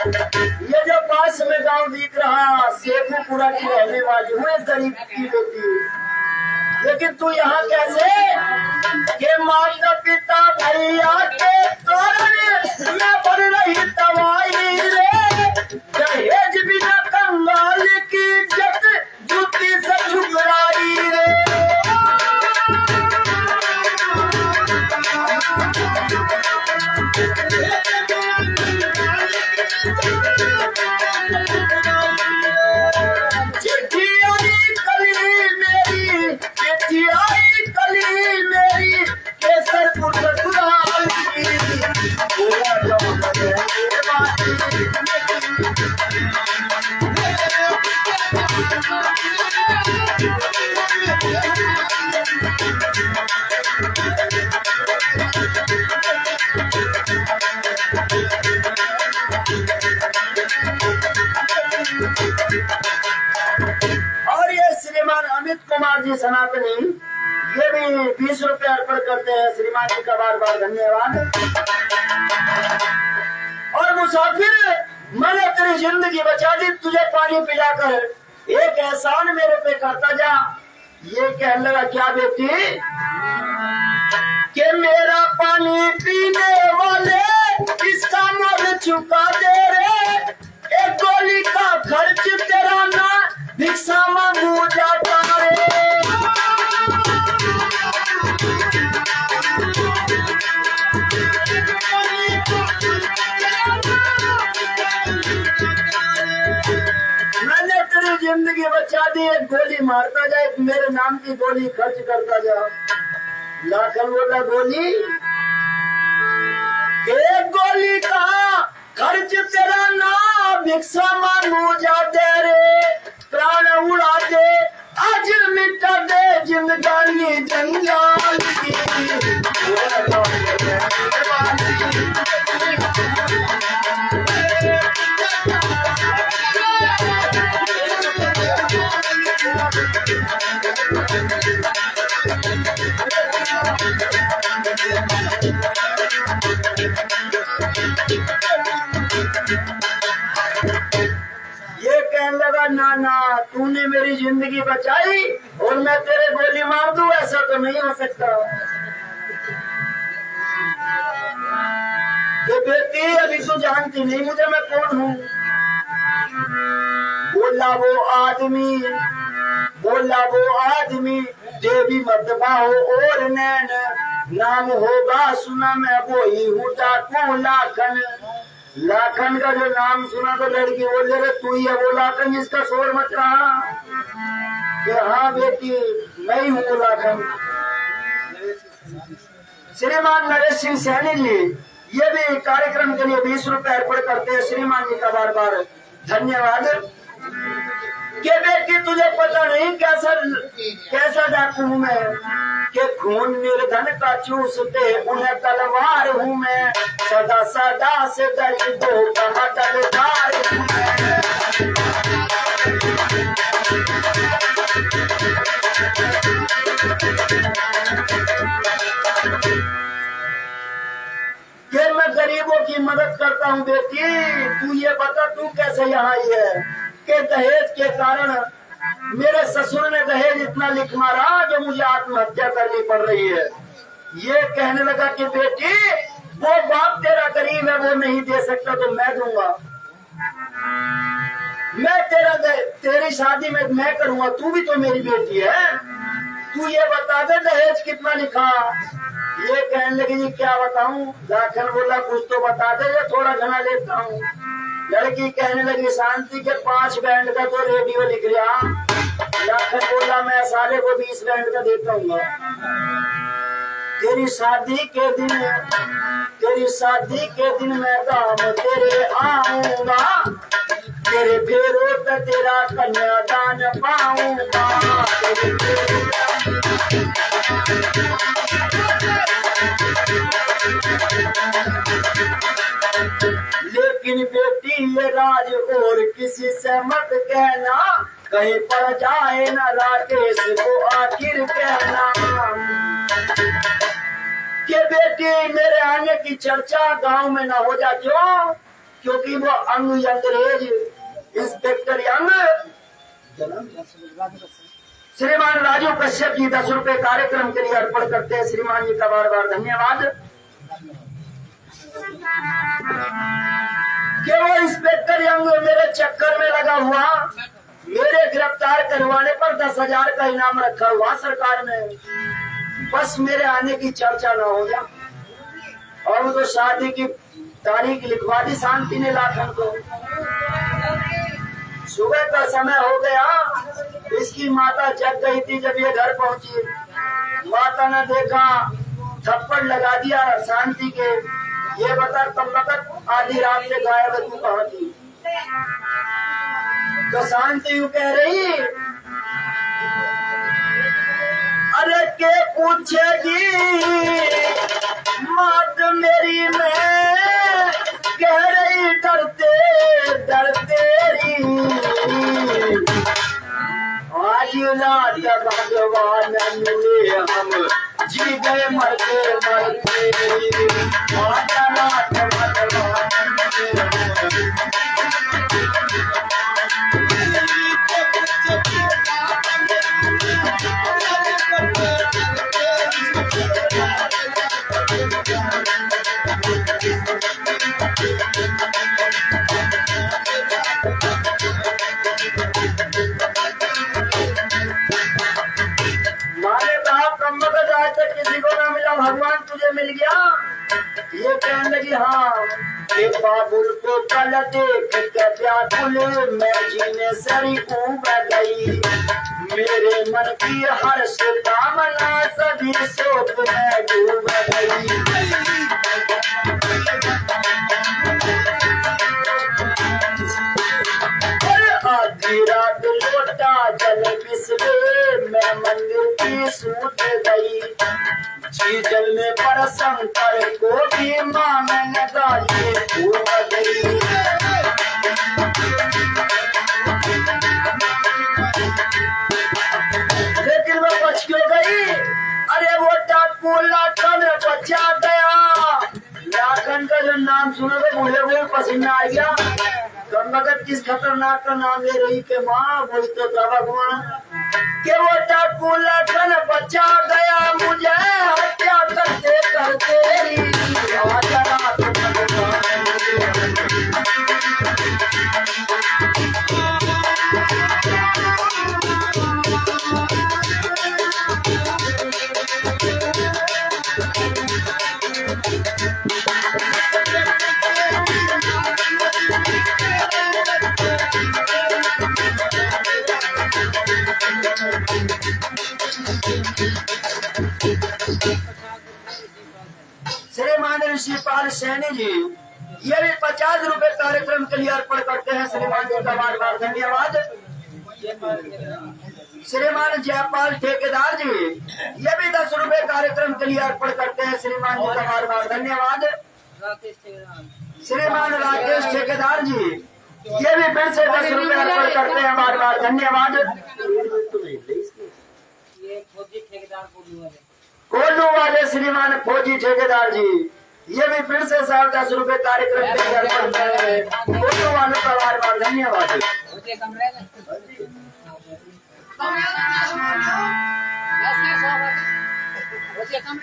ये जो पास में गांव दिख रहा शेखुपुरा की रहने वाली हूँ, एक गरीब की बेटी, लेकिन तू यहाँ कैसे? के माता पिता भैया के कारण मैं बढ़ रही तबाही रे, दहेज बिना कंगाल की इज्जत जूती से ठुकराई रे। चिट्ठी आई कली मेरी, चिट्ठी आई कली मेरी, केसरपुर ससुराल की, पूरा लौट गए बाती। और ये श्रीमान अमित कुमार जी सनातनी, ये भी 20 रुपए अर्पण करते हैं। श्रीमान जी का बार बार धन्यवाद। और मुसाफिर, मैंने तेरी जिंदगी बचा दी, तुझे पानी पिलाकर एक एहसान मेरे पे करता जा। ये कहने लगा क्या बेटी? कि मेरा पानी पीने वाले इसका मोल चुका दे रे, एक गोली का खर्च तेरा ना भिक्षा मांगू जाता रे। मैंने तेरी जिंदगी बचा दी, एक गोली मारता जा, एक मेरे नाम की गोली खर्च करता जा। लाखन बोला गोली? एक गोली का खर्च तेरा ना भिक्षा मांगू जाते रे, प्राण उड़ा दे आज मिटा दे जिंदगानी जंजाल की। ये कहने लगा ना ना, तूने मेरी जिंदगी बचाई और मैं तेरे गोली मार दूं, ऐसा तो नहीं हो सकता। ये बेटी अभी तो जानती नहीं मुझे मैं कौन हूँ। बोला वो आदमी देवी मदबा हो और नैन, नाम होगा सुना मैं वो ही हूँ डाकू लाखन। लाखन का जो नाम सुना तो लड़की बोले रे तू ही है वो लाखन जिसका शोर मच रहा? कि हाँ बेटी मैं ही हूँ वो लाखन। श्रीमान नरेश सिंह सैनी जी ये भी कार्यक्रम के लिए 20 रुपए अर्पण करते हैं। श्रीमान जी का बार बार धन्यवाद। के बेटी तुझे पता नहीं कैसा डाकू हूँ मैं, के खून निर्धन का चूसते उन्हें तलवार हूँ मैं, सदा सदा से दरिद्रों का मतलदार हूँ मैं। कि मैं गरीबों की मदद करता हूँ बेटी। तू ये बता तू कैसे यहाँ आई है? के दहेज के कारण मेरे ससुर ने दहेज इतना लिख मारा जो मुझे आत्महत्या करनी पड़ रही है। ये कहने लगा कि बेटी वो बाप तेरा गरीब है वो नहीं दे सकता तो मैं दूंगा, मैं तेरी शादी में मैं करूंगा, तू भी तो मेरी बेटी है, तू ये बता दे दहेज कितना लिखा। ये कहने लगी जी क्या बताऊं? लाखन बोला कुछ तो बता दे, ये थोड़ा घना लेता हूँ। लड़की कहने लगी शांति के 5 बैंड का तो रेडियो लिख रहा। लाखन बोला मैं साले को 20 बैंड का देता हूँ। तेरी शादी के दिन मैं दाम तेरे आऊंगा, तेरे फेरों पे तेरा कन्यादान पाऊंगा। लेकिन बेटी ये राज और किसी से मत कहना, कहीं पड़ जाए ना राकेश को आखिर कहना। कि बेटी मेरे आने की चर्चा गांव में ना हो जा, क्यों क्योंकि वो अंग अंग्रेज इंस्पेक्टर यंग श्रीमान राजू कश्यप जी 10 रुपए कार्यक्रम के लिए अर्पण करते हैं। श्रीमान जी का बार बार धन्यवाद। कि वो इंस्पेक्टर यंग मेरे चक्कर में लगा हुआ, मेरे गिरफ्तार करवाने पर 10,000 का इनाम रखा हुआ सरकार ने। बस मेरे आने की चर्चा ना हो जाए। और वो तो शादी की तारीख लिखवा दी शांति ने लाखन को। सुबह का समय हो गया, इसकी माता जग गई थी। जब ये घर पहुंची, माता ने देखा, थप्पड़ लगा दिया शांति के। ये बता कब वक्त आधी रात से गायब है, तू कहाँ थी? तो शांति यूं कह रही, अरे के पूछेगी मात मेरी, मैं कह रही डरते डरते आज रात भगवान मिले हम जी गए मरते मरते। आज रात भगवान मिले किसी को ना मिला, भगवान तुझे मिल गया। ये कहने लगी हाँ, एक बाबुल को कल देख के व्याकुल मैं जीने सरी उब गई। मेरे मन की हर कामना सभी शोक में डूब गई। आधी रात लोटा जल बिसरे मैं मंदिर की सूट गई। जी जल में परसम कर को भी मां मैंने गाली भूल गई। लेकिन वो बच क्यों गई? अरे वो टापू लाखन बचा गया। लाखन का जब नाम सुना तो मुझे वो पसीना आ गया। मगर किस खतरनाक का नाम ले रही के माँ, वही तो था भगवान। के वो टापू लाखन बचा गया, मुझे हत्या करते करते श्रीमान ऋषिपाल सैनी जी ये भी 50 रुपए कार्यक्रम के लिए अर्पण करते हैं। श्रीमान जी का बार बार धन्यवाद। श्रीमान जयपाल ठेकेदार जी ये भी 10 रुपए कार्यक्रम के लिए अर्पण करते हैं। श्रीमान जी का बार बार धन्यवाद। श्रीमान राकेश ठेकेदार जी ये भी फिर से 10 रुपए अर्पण करते हैं, बार बार धन्यवाद। कोल्लू वाले श्रीमान फौजी ठेकेदार जी ये भी फिर से 10 रुपए कार्यक्रम के लिए अर्पण कर रहे हैं। कोल्लू वालों का बार बार धन्यवाद।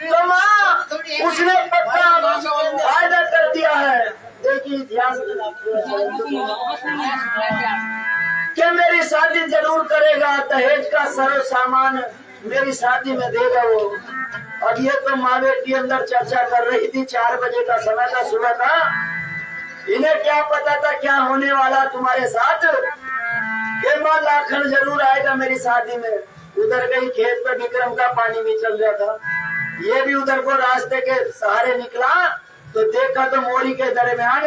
तो माँ उसने पक्का वायदा कर दिया है। देखिए ध्यान कि मेरी शादी जरूर करेगा, दहेज का सारा सामान मेरी शादी में देगा वो। और ये तो माँ बेटी अंदर चर्चा कर रही थी। 4 बजे का समय था, सुबह था। इन्हें क्या पता था क्या होने वाला तुम्हारे साथ। ये माँ लाखन जरूर आएगा मेरी शादी में। उधर गई खेत पर विक्रम का पानी भी चल रहा था। ये भी उधर को रास्ते के सहारे निकला तो देखा तो मोरी के दरमियान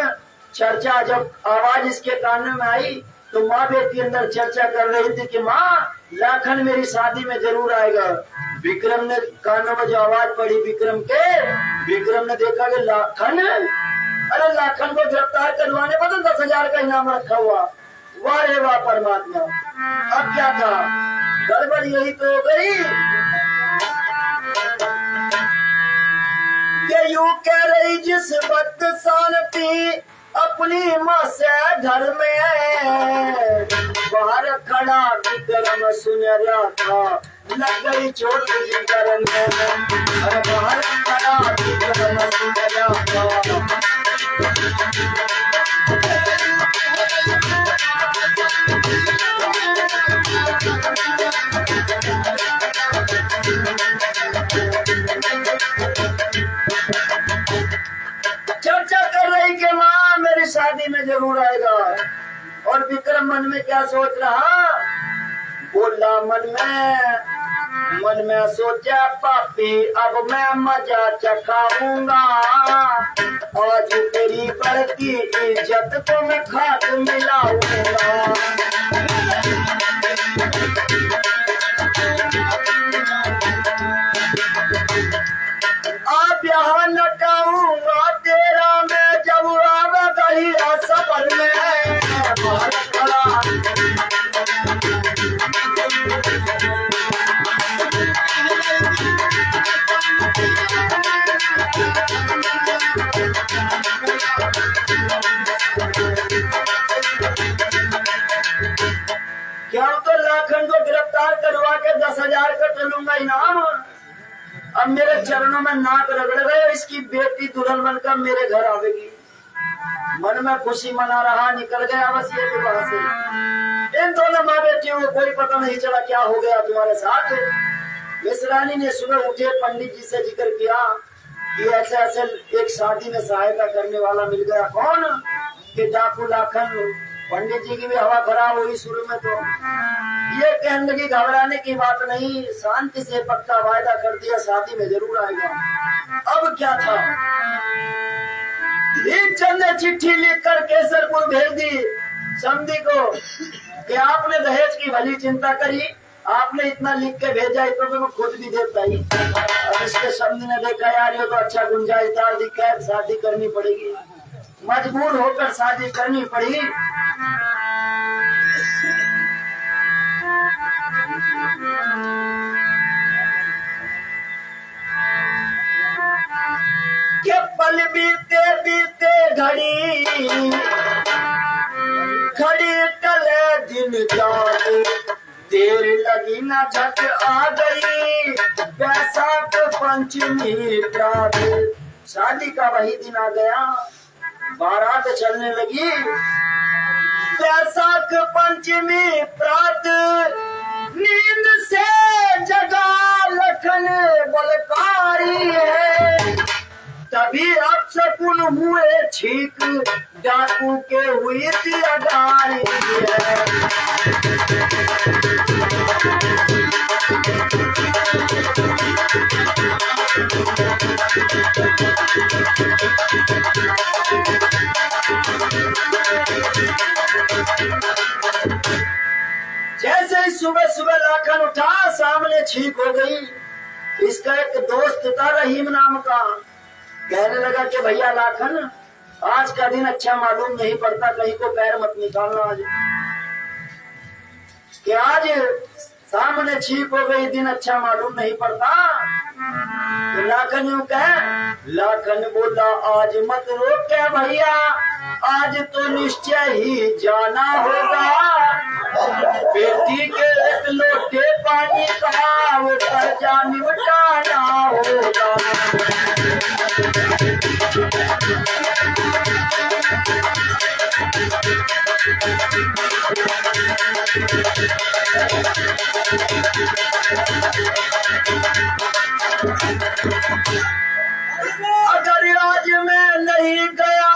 चर्चा। जब आवाज इसके कानों में आई तो माँ बेटी अंदर चर्चा कर रही थी कि माँ लाखन मेरी शादी में जरूर आएगा। विक्रम ने कानों में जो आवाज पड़ी विक्रम के, विक्रम ने देखा कि लाखन, अरे लाखन को गिरफ्तार करवाने पर तो 10,000 का इनाम रखा हुआ। वाह रे वाह परमात्मा। अब क्या था, गड़बड़ यही तो हो गई कि यूं कह रही जिस वक्त शांति अपनी माँ से घर में बाहर खड़ा विक्रम सुन रहा था, लग गई चोट जिगर में। अरे बाहर खड़ा विक्रम सुन रहा था। चर्चा कर रही कि माँ मेरी शादी में जरूर आएगा। और विक्रम मन में क्या सोच रहा, बोला मन में सोचा पापी अब मैं मजा चखाऊंगा। आज तेरी बढ़ती इज्जत को मैं खाक मिलाऊंगा। आप यहाँ लटाऊंगा तेरा मैं जब आवा गई सफर में। क्या तो लाखन को गिरफ्तार करवा के 10,000 का चलूंगा इनाम। अब मेरे चरणों में नाक रगड़ गए, इसकी बेटी दुल्हन बनकर मेरे घर आवेगी। मन में खुशी मना रहा, निकल गया बस ये विवाह से। इन दोनों माँ बेटियों को कोई पता नहीं चला क्या हो गया तुम्हारे साथ। मिश्रानी ने सुबह उठे पंडित जी से जिक्र किया कि ऐसे ऐसे एक शादी में सहायता करने वाला मिल गया। कौन? कि डाकू लाखन। पंडित जी की भी हवा खराब हुई शुरू में। तो ये कहने लगी घबराने की बात नहीं, शांति से पक्का वायदा कर दिया शादी में जरूर आएगा। अब क्या था, भीमचंद ने चिट्ठी लिखकर केसरपुर भेज दी समधी को कि आपने दहेज की भली चिंता करी, आपने इतना लिख के भेजा तो मैं खुद भी देख पाई। अब इसके समधी ने देखा यार ये तो अच्छा गुंजाइशदार दिखा है, शादी करनी पड़ेगी। मजबूर होकर शादी करनी पड़ी। के पल बीते बीते घड़ी खड़ी टले दिन जाए, देर लगी ना झट आ गई बैसाख पंचमी रात। शादी का वही दिन आ गया, बारात चलने लगी। बैसाख पंचमी प्रात नींद से जगा लखन बलकारी है। तभी अपशकुन हुए छीक डाकू के हुई थी अगारी है। जैसे ही सुबह सुबह लाखन उठा, सामने छींक हो गई। इसका एक दोस्त था रहीम नाम का, कहने लगा कि भैया लाखन आज का दिन अच्छा मालूम नहीं पड़ता, कहीं को पैर मत निकालना आज। कि आज सामने छींक हो गई, दिन अच्छा मालूम नहीं पड़ता। तो लाखन यूं कहे, लाखन बोला आज मत रोके भैया, आज तो निश्चय ही जाना होगा। बेटी के एक लोटे पानी का वो कर्जा निपटाना होगा। अगर आज मैं नहीं गया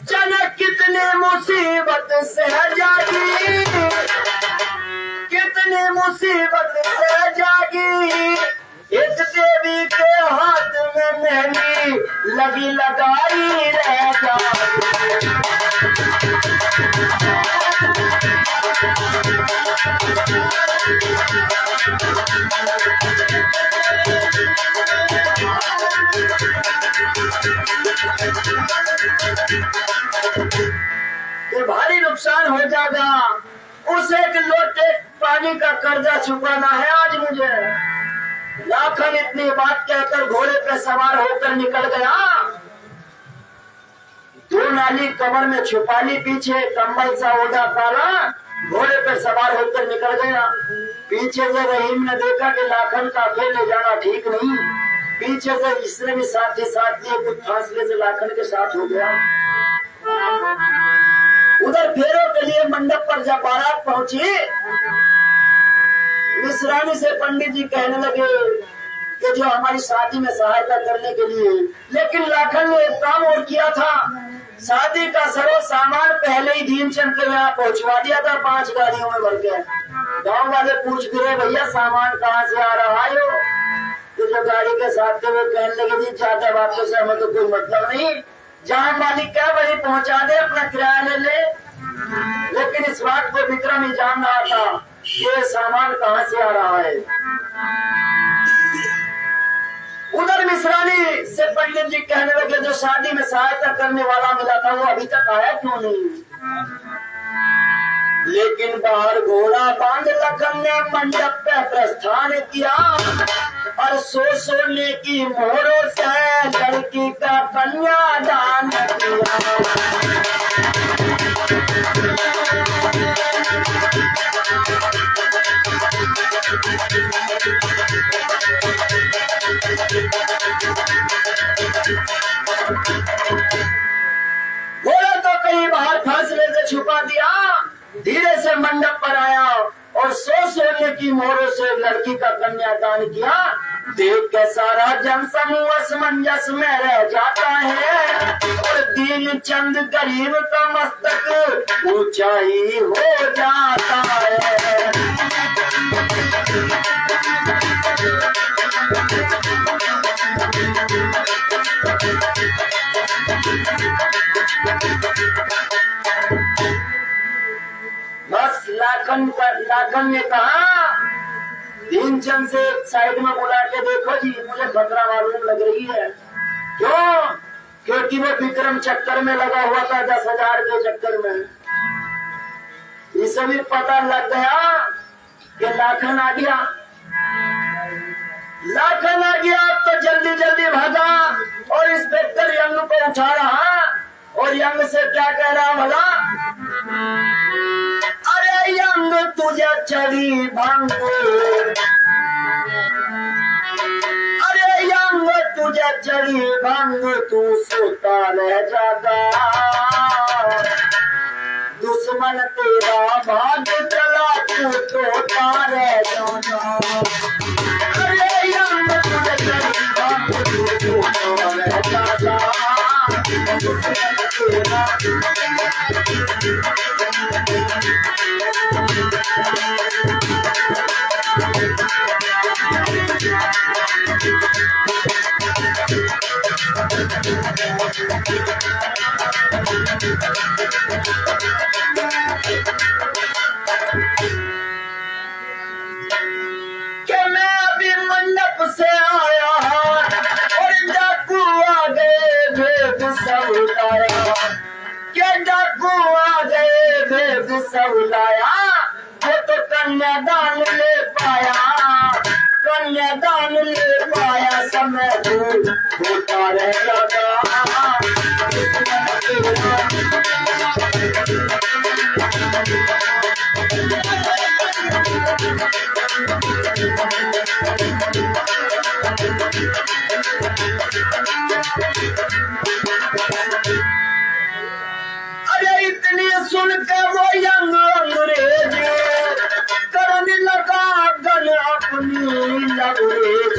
जनक कितनी मुसीबत सह जागी, कितनी मुसीबत सह जागी। इस देवी के हाथ में मेहंदी लगी लगाई रह जागी। ये भारी नुकसान हो जाएगा, उस एक लोटे पानी का कर्जा चुकाना है आज मुझे। लाखन इतनी बात कहकर घोड़े पे सवार होकर निकल गया। दो नाली कमर में छुपा ली, पीछे कंबल सा ओढ़ा काला, घोड़े पर सवार होकर निकल गया। पीछे से रहीम ने देखा कि लाखन का अकेले जाना ठीक नहीं, पीछे से इसने भी साथ ही साथ दिए, कुछ फासले से लाखन के साथ हो गया। उधर फेरों के लिए मंडप पर जब बारात पहुंची, मिश्रानी से पंडित जी कहने लगे कि जो हमारी शादी में सहायता करने के लिए, लेकिन लाखन ने एक काम और किया था, शादी का सर्व सामान पहले ही भीमचंद के यहाँ पहुंचवा दिया था 5 गाड़ियों में भर के। गाँव वाले पूछ रहे भैया सामान कहाँ से आ रहा है? तो जो गाड़ी के साथ थे वो कहने लगे जी ज्यादा बातों से हमें तो कोई मतलब नहीं, जहाँ मालिक क्या वही पहुंचा दे, अपना किराया ले ले। लेकिन इस बात को विक्रम ही जान रहा था कि ये सामान कहाँ से आ रहा है। उधर मिश्रानी से पंडित जी कहने लगे जो शादी में सहायता करने वाला मिला था वो अभी तक आया क्यों नहीं? लेकिन बाहर घोड़ा बांध लखन ने मंडप पे प्रस्थान किया और सोने की मोहरों से लड़की का कन्यादान किया। घोड़ा तो कहीं बाहर फासले से छुपा दिया, धीरे से मंडप पर आया और सोने की मोहरों से लड़की का कन्यादान किया। देख के सारा जनसमूह असमंजस में रह जाता है और दीन चंद गरीब का मस्तक ऊंचा ही हो जाता है। बस लाखन ने कहा भीमचंद से साइड में बुला के देखो जी मुझे खतरा मालूम लग रही है। क्यों? क्योंकि वो विक्रम चक्कर में लगा हुआ था 10,000 के चक्कर में। इसे भी पता लग गया कि लाखन आ गया। लाखन आ गया तो जल्दी जल्दी भागा और इंस्पेक्टर यंग को उठा रहा और यंग से क्या कह रहा भला? अरे यंग तुझे चढ़ी भांग, अरे यंग तुझे चढ़ी भांग, तू सोता रह जाता, दुश्मन तेरा भाग चला तू सोता रह जाता। अरे यंग तुझे चढ़ी भांग, तू सोता रह जाता, दुश्मन तेरा। कि मैं अभी मंडप से आया और डाकू आ गए भेद सब उतारा, के डाकू आ गए भेद सब लाया, वो तो कन्यादान ले पाया, कन्यादान ले पाया, समय दूर होता रह जाता। अरे इतनी सुनकर वो यंग अंग्रेज करने लगा गन अपनी लबरेज,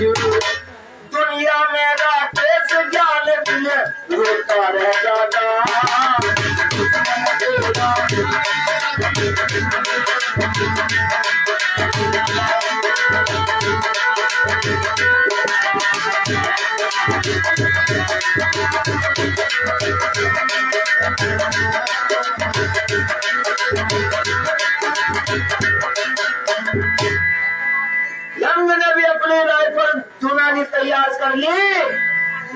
दुनिया में राकेश ज्ञान दिल रोता रह जाता। यंग ने भी अपनी राइफल चुनानी तैयार कर ली,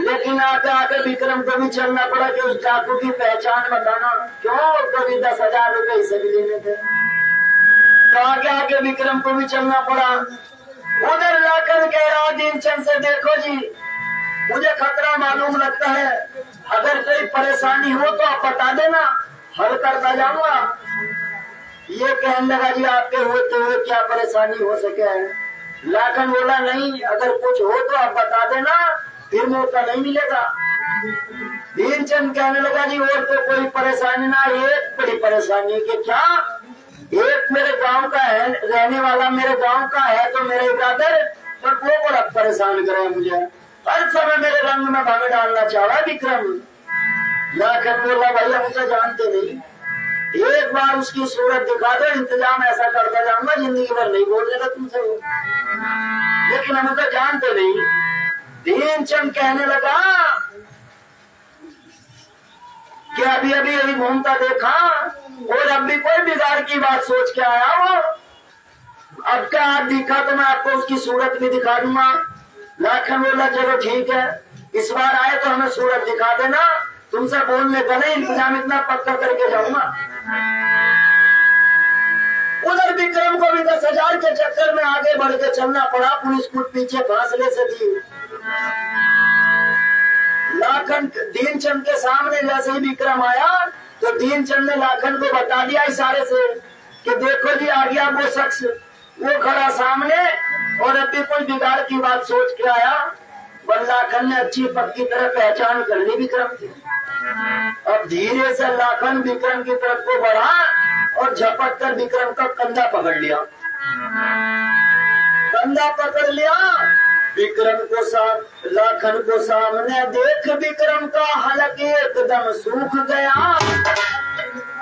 लेकिन आगे आगे विक्रम को भी चलना पड़ा कि उस डाकू की पहचान बताना। क्यों? कभी 10,000 रुपए इसे भी लेने थे, तो आगे आगे विक्रम को भी चलना पड़ा। उधर लाकर कह रहा भीमचंद से देखो जी मुझे खतरा मालूम लगता है, अगर कोई परेशानी हो तो आप बता देना, हल करता जाऊंगा। ये कहने लगा जी आपके होते हुए क्या परेशानी हो सके है। लाखन बोला नहीं, अगर कुछ हो तो आप बता देना, फिर मौका नहीं मिलेगा। दीनचंद कहने लगा जी और तो कोई परेशानी ना, एक बड़ी परेशानी है। कि क्या? एक मेरे गांव का है, रहने वाला मेरे गांव का है तो मेरे ब्रदर, पर वो बड़ा परेशान करे मुझे, हर समय मेरे रंग में भंग डालना चाह रहा विक्रम। लाखन बोला भैया मुझे जानते नहीं, एक बार उसकी सूरत दिखा दो, इंतजाम ऐसा करता जाऊंगा जिंदगी भर नहीं बोलने का तुमसे वो, लेकिन हम उसे जानते नहीं। दीनचंद कहने लगा कि अभी अभी यही घूमता देखा और अब भी कोई बिगाड़ की बात सोच के आया हो। अब क्या आज दिखा तो मैं आपको उसकी सूरत भी दिखा दूंगा। लाखन बोला चलो ठीक है, इस बार आए तो हमें सूरत दिखा देना, तुमसे बोलने का नहीं, इंतजाम इतना पक्का करके जाऊंगा। उधर विक्रम को भी 10,000 के चक्कर में आगे बढ़ के चलना पड़ा, पुलिस कुछ पीछे फासले से थी। लाखन दीनचंद के सामने जैसे ही विक्रम आया तो दीनचंद ने लाखन को बता दिया इशारे से कि देखो जी आ गया वो शख्स, वो खड़ा सामने और अभी कोई बिगाड़ की बात सोच के आया। पर लाखन ने अच्छी पक्की तरह पहचान कर ली विक्रम की। अब धीरे से लाखन विक्रम की तरफ को बढ़ा और झपट कर विक्रम का कंधा पकड़ लिया। कंधा पकड़ लिया, विक्रम को लाखन को सामने देख विक्रम का हलक एकदम सूख गया।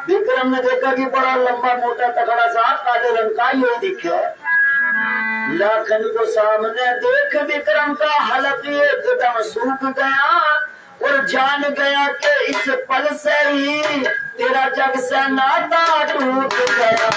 विक्रम ने देखा कि बड़ा लंबा मोटा तगड़ा सा काले रंग का ये दिखे। लाखन को सामने देख विक्रम का हलक एकदम सूख गया और जान गया कि इस पल से ही तेरा जग से नाता टूट गया।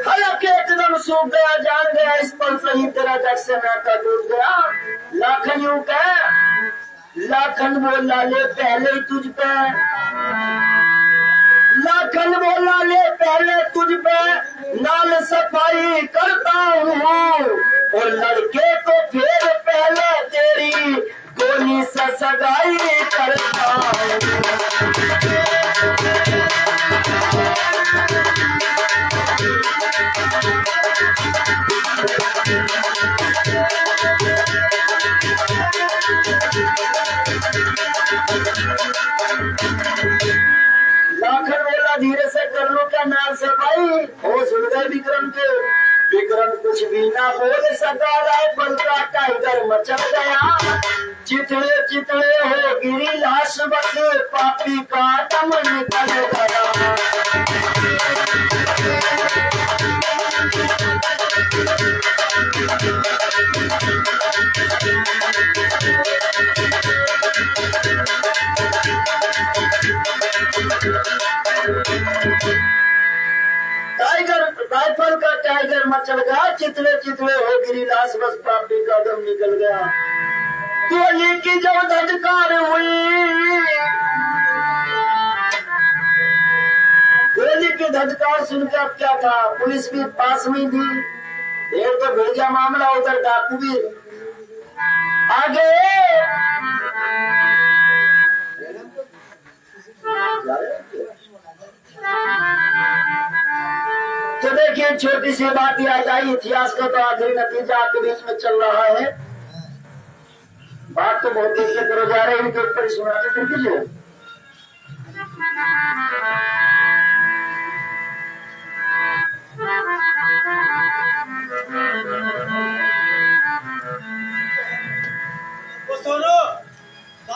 हलक एकदम सूख गया, जान गया इस पल से ही तेरा जग से नाता टूट गया। लाखन यूं कह, लाखन बोला ले पहले तुझ पे, लाखन बोला ले पहले तुझ पे नाल सफाई करता हूँ और लड़के को फिर पहले तेरी गोली से सगाई करता हूँ। लाखन बोला धीरे से कर लो क्या नाल सफाई। होश उड़ गए विक्रम के। विक्रम कुछ भी ना बोल सका, राइफल का टाइगर मचल गया। चितड़े चितड़े हो गिरी लाश, बस पापी का दम निकल गया। टाइगर राइफल का टाइगर मचल गया, चितले चितले हो गिरी लाश, बस पापी का दम निकल गया। गोली की जो धड़कार हुई, गोली की धड़कार सुनकर अब क्या था, पुलिस भी पास में थी। एक तो भेजा मामला, उधर डाकू भी आगे। तो देखिए छोटी सी बात याद आई, इतिहास का तो आखिरी नतीजा आपके बीच में चल रहा है। बात तो बहुत देर से करो जा रहे हैं, इनके ऊपर सुना देते कीजिए।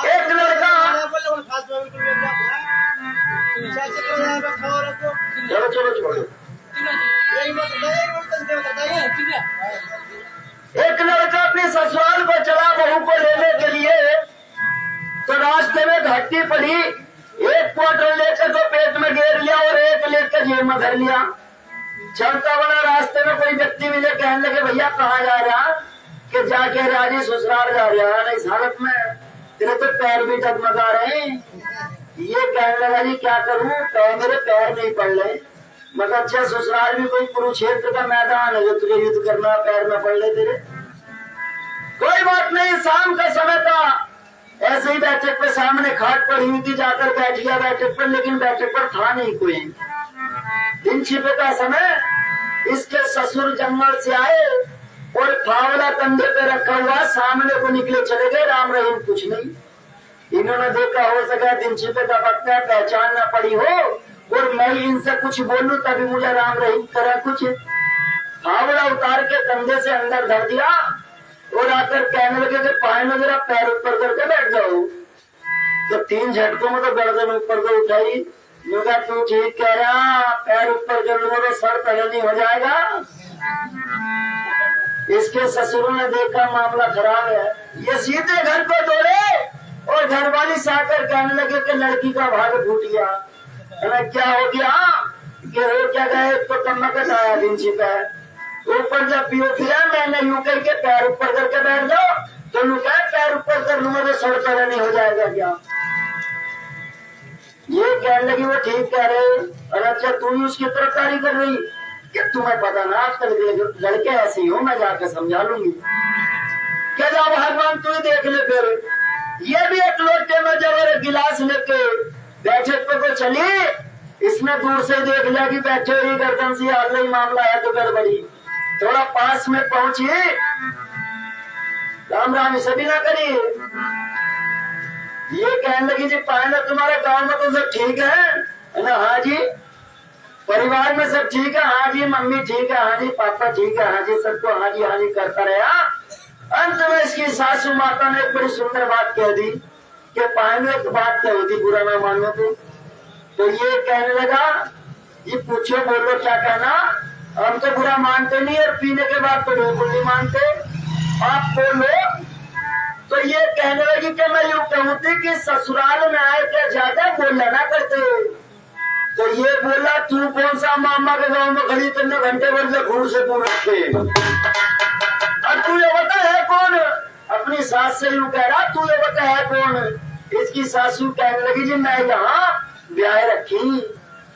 एक लड़का, चलो चलो छोड़ो। एक लड़का अपने ससुराल को चला बहू को लेने के लिए, तो रास्ते में घाटी पड़ी। एक क्वार्टर लेकर तो पेट में घेर लिया और एक लेकर जेब में धर लिया। चलता बना, रास्ते में कोई व्यक्ति मिले, कहने लगे भैया कहाँ जा रहा? कि जाके राजी ससुराल जा रहा है इस हालत में, तेरे तो पैर भी डगमगा रहे हैं। ये कहने लगा जी क्या करूं, पैर मेरे पैर नहीं पड़ रहे। मगर अच्छा ससुराल भी कोई कुरुक्षेत्र का मैदान है जो तुझे युद्ध करना, पैर में पड़ ले तेरे। कोई बात नहीं, शाम का समय था, ऐसे ही बैठक पे सामने खाट पड़ी हुई थी, जाकर बैठ गया बैठक पर, लेकिन बैठक पर था नहीं कोई। दिन छिपे का समय, इसके ससुर जंगल से आए और फावड़ा कंधे पे रखा हुआ सामने को निकले चले गए, राम रहीम कुछ नहीं। इन्होंने देखा हो सका दिन छिपे का वक्त है, पहचान न पड़ी हो और मैं इनसे कुछ बोलूं तभी मुझे राम रहीम करा कुछ। फावड़ा उतार के कंधे से अंदर धर दिया और आकर कहने लगे कि पाए में जरा पैर ऊपर करके बैठ जाओ। तो 3 झटकों में तो गर्दन ऊपर को उठाई। मुझे तू ठीक कह रहा, पैर ऊपर कर लूंगा तो सर तलनी हो जाएगा। इसके ससुरों ने देखा मामला खराब है, ये सीधे घर को दौड़े और घरवाली से आकर कहने लगे कि लड़की का भाग फूट गया। क्या हो गया कि हो क्या गए, तो कमकत आया दिन छिपा ऊपर जब पियो फिरा, मैंने यूं करके पैर ऊपर करके बैठ जाओ तो लुका पैर ऊपर कर लूंगा तो सर पर नहीं हो जाएगा क्या। ये कहने लगी वो ठीक कह रहे। और अच्छा तू ही उसकी तरफदारी कर रही कि तुम्हें पता ना आजकल लड़के ऐसे ही हो, मैं जाकर समझा लूंगी। क्या जा भगवान तू ही देख ले। फिर ये भी एक लोटे में जब गिलास लेके बैठक पे को चली, इसने दूर से देख लिया कि बैठे हुई गर्दन से हाल ही मामला है तो गड़बड़ी। थोड़ा पास में पहुंची, राम राम सभी ना करी। ये कहने लगी जी पाए तुम्हारे गांव में तो सब ठीक है ना? हाँ जी। परिवार में सब ठीक है? हाँ जी। मम्मी ठीक है? हाँ जी। पापा ठीक है? हाँ जी। सबको हाँ जी करता रहा। अंत में इसकी सासू माता ने एक बड़ी सुंदर बात कह दी कि पाए में एक बात क्या होती, बुरा ना मानो तो ये कहने लगा ये पूछो बोलो क्या कहना, हम तो बुरा मानते नहीं और पीने के बाद तो बिल्कुल नहीं मानते, आप बोलो। तो ये कहने लगी कि मैं यूँ कहूँ थी कि ससुराल में आए क्या ज्यादा बोलना ना करते। तो ये बोला तू कौन सा मामा के गांव में खड़ी करने घंटे भर से घूर से दूर रखे, और तू ये बता है कौन? अपनी सास से यूँ कह रहा तू ये बता है कौन? इसकी सासू कहने लगी जी मैं यहाँ ब्याह रखी।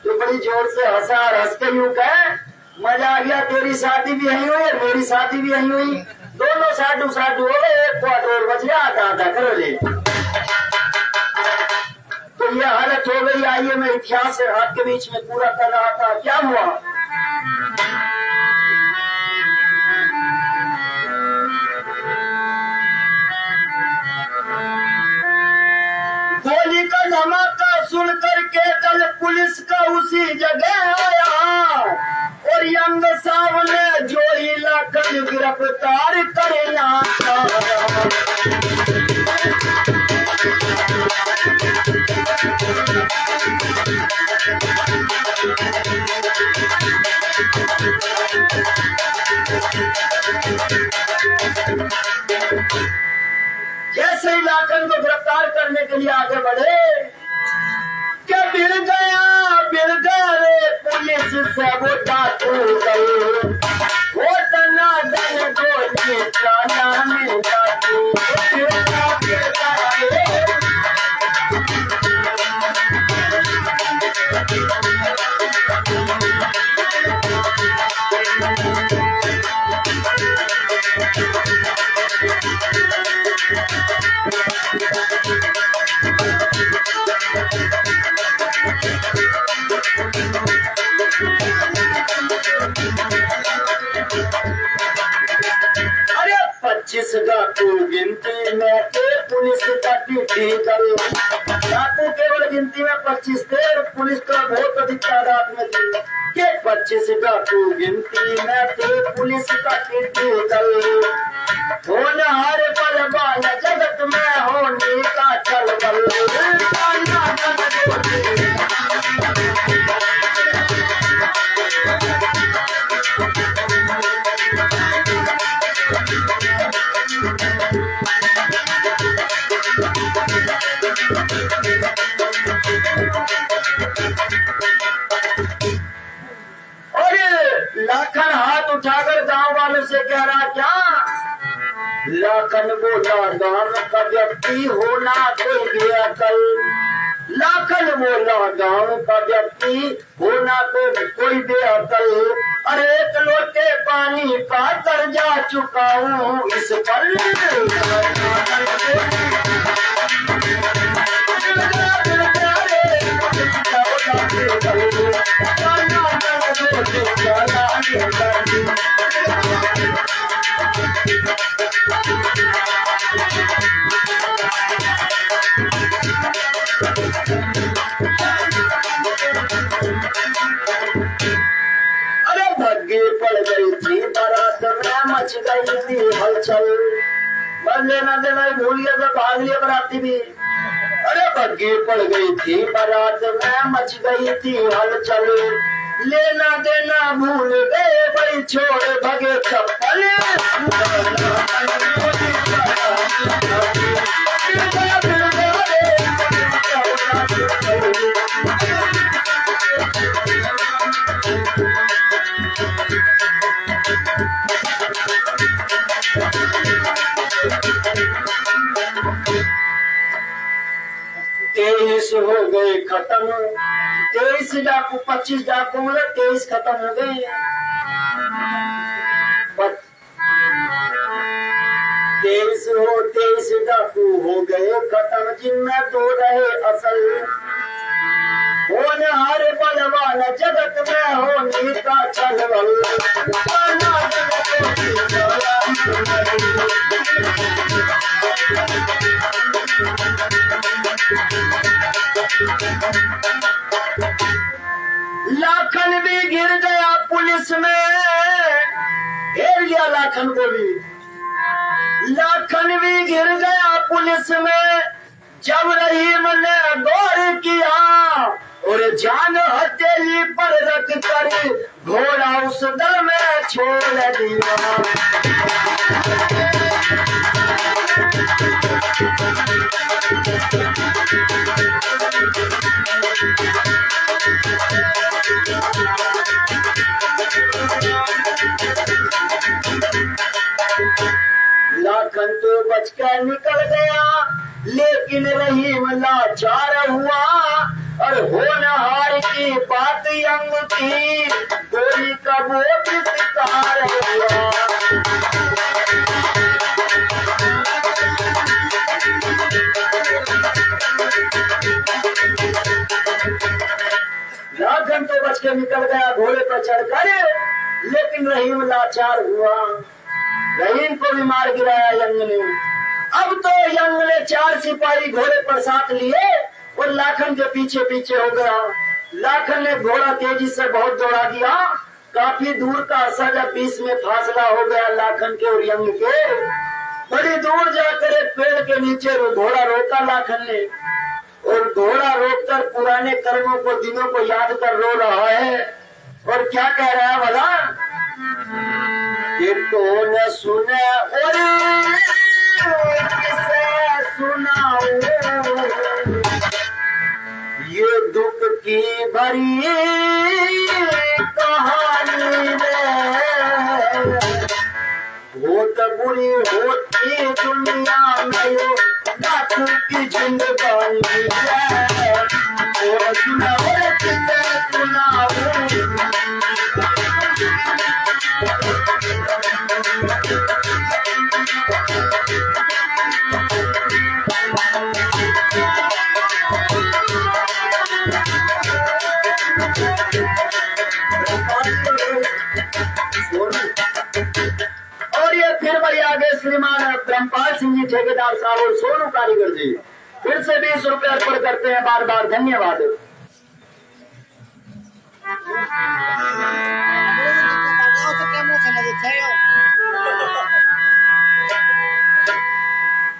तो बड़ी जोर से हंसा और हंस के यूँ कह मजा आ गया, तेरी शादी भी यही हुई और मेरी शादी भी यही हुई, दोनों साधु साधु हो गए, एक क्वार्टर बच गया, आधा करो ले। तो ये हालत हो गई। आइए मैं इतिहास से हाथ के बीच में पूरा कर रहा था, क्या हुआ। गोली का धमाका सुन करके कल पुलिस का उसी जगह आया और यंग साहब ने जो ही लाकर गिरफ्तार करना था। जैसे ही लाखन को गिरफ्तार करने के लिए आगे बढ़े क्या बिल गया रे पुलिस से वो डाकू गए, वो तना दन गोली प्राणा में डाकू अरे 25 डाकू गिनती में थे, पुलिस का ड्यूटी करे। डाकू केवल गिनती में 25 थे और पुलिस का बहुत अधिक तादाद में थी। के 25 डाकू गिनती में थे, पुलिस का ड्यूटी करे। होनहार बल बाल जगत में होने का चल बल। और लाखन हाथ उठाकर गांव वालों से कह रहा क्या लाखन बोला गांव का व्यक्ति होना कोई बेअकल। लाखन बोला गांव का व्यक्ति होना कोई बेअकल। अरे एक लोटे पानी का कर्जा चुकाऊं इस पर। भग्गी पड़ गई थी बारात में मच गई थी हलचल। बस लेना देना भूल गया था, भाग लिया बराती भी। अरे भग्गी पड़ गई थी बारात में मच गई थी हलचल। लेना देना भूल गए भाई छोड़ भगे चप्पल। तेईस हो गए खत्म, 23 डाकू 25 डाकू मतलब 23 खत्म हो गए। 23 डाकू हो गए खत्म, जिनमें 2 रहे असल। होनहार बलवान जगत में होने का छलवल। लाखन भी गिर गया पुलिस में, घेर लिया लाखन को भी। लाखन भी गिर गया पुलिस में, जब रहीम ने गौर किया और जान हथेली पर रख कर घोड़ा उस दर में छोड़ दिया। लाखन तो बच कर निकल गया, लेकिन रहीम लाचार हुआ और होनहार की बात यंग थी, गोली का वो शिकार हुआ। लाखन तो बच के निकल गया घोड़े पर चढ़कर, लेकिन रहीम लाचार हुआ। रहीम को भी मार गिराया यंग ने। अब तो यंग ने 4 सिपाही घोड़े पर साथ लिए और लाखन के पीछे पीछे हो गया। लाखन ने घोड़ा तेजी से बहुत दौड़ा दिया। काफी दूर का अरसा जब बीच में फासला हो गया लाखन के और यंग के, बड़ी दूर जाकर एक पेड़ के नीचे घोड़ा रोका लाखन ने। और घोड़ा रोककर पुराने कर्मों को, दिनों को याद कर रो रहा है। और क्या कह रहा है भला? ये कौन सुने और किसे सुनाऊं, ये दुख की भरी कहानी में। बहुत बुरी होती दुनिया में यो डाकू की जिंदगानी है। और सुनाओ किसे सुनाऊं, और ये फिर वही आगे श्रीमान ब्रह्मपाल सिंह जी ठेकेदार साहब और सोनू कारीगर जी फिर से 20 रुपए अर्पण करते हैं। बार बार धन्यवाद।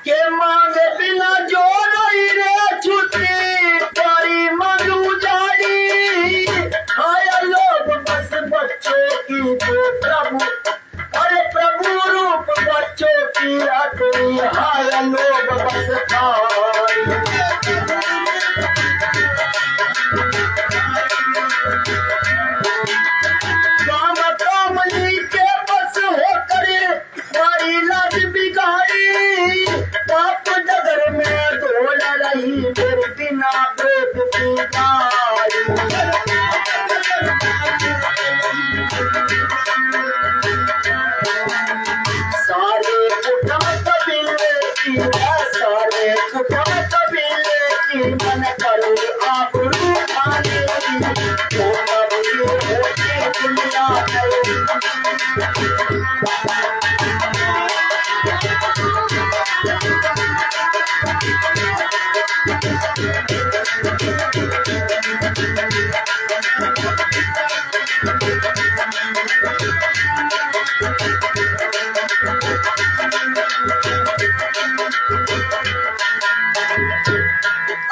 के मांगे बिना जो रही रे छुट्टी तारी मधु जाड़ी। आया लोग बस बच्चों की जो प्रभु, अरे प्रभु रूप बच्चों की अटरी। आया लोग बस काम कामली के बस हो करे, मारी लाज बिगाड़ी। मेरी बिना ब्रेक की गाड़ी। सारे कुटुंब कबीले की है, सारे कुटुंब कबीले की मन करो आबरू खाने की, तो कभी होती दुनिया में।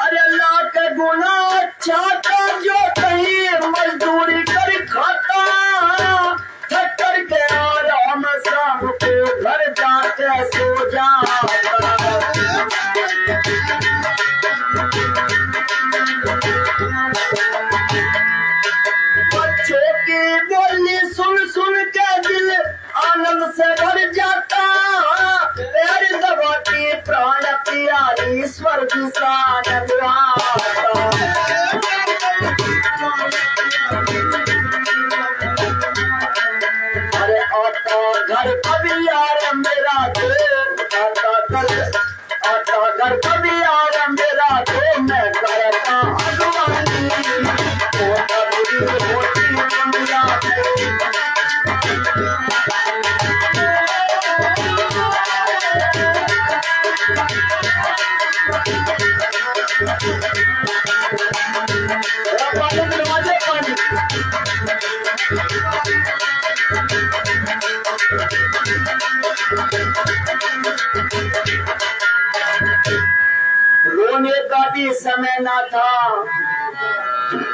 अरे लाख गुना अच्छा था जो कहीं मजदूरी कर खाता, थक कर के आराम शाम को घर जाके सो जाता। बच्चों की बोली सुन सुन के दिल आनंद से भर जाता, तेरी दबाती प्राण प्यारी स्वर्ग सा नजराता। अरे आता घर कभी यार मेरा दो, आता घर कभी यार मेरा दो, मैं करता अगवानी, तो कभी होती दुनिया में। दरवाजे पानी रोने का भी समय ना था,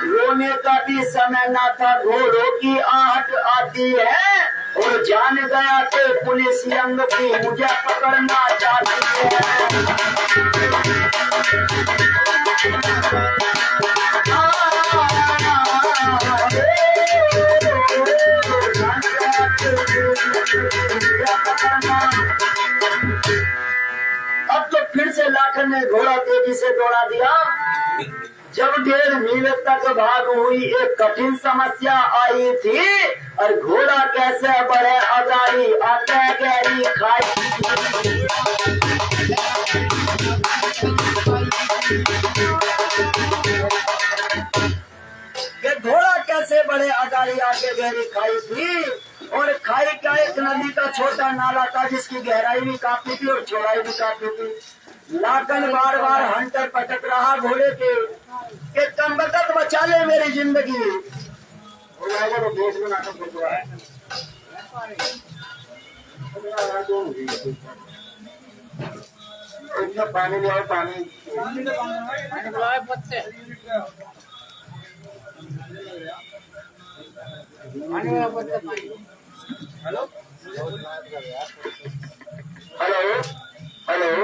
रोने का भी समय ना था, घोड़ों की आहट आती है, और जान गया कि पुलिस यंग भी मुझे पकड़ना चाहती है। अब तो फिर से लाखन ने घोड़ा तेजी से दौड़ा दिया। जब 1.5 मील तक भाग हुई एक कठिन समस्या आई थी, और घोड़ा कैसे बढ़े अगाड़ी, आते गहरी खाई। घोड़ा कैसे बढ़े अगाड़ी, आगे गहरी खाई थी, और खाई का एक नदी का छोटा नाला था जिसकी गहराई भी काफी थी और चौड़ाई भी काफी थी। लाखन बार बार हंटर पटक रहा घोड़े के कम वक्त बचा ले मेरी जिंदगी। पानी ले आओ, पानी हेलो हेलो हेलो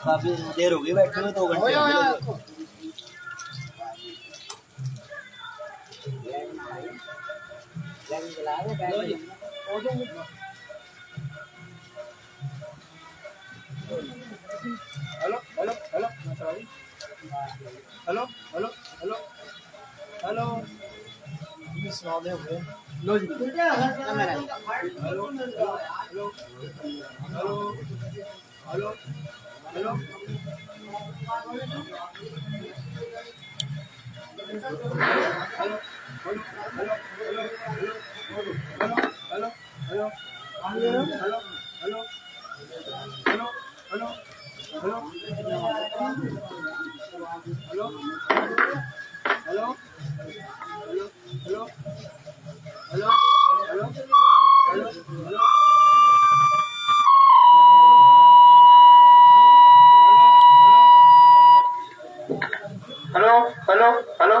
काफी देर हो गई बैठे हुए, 2 घंटे। Hello hello hello hello hello hello hello सुना दे लो जी। Hello hello hello hello hello hello hello hello hello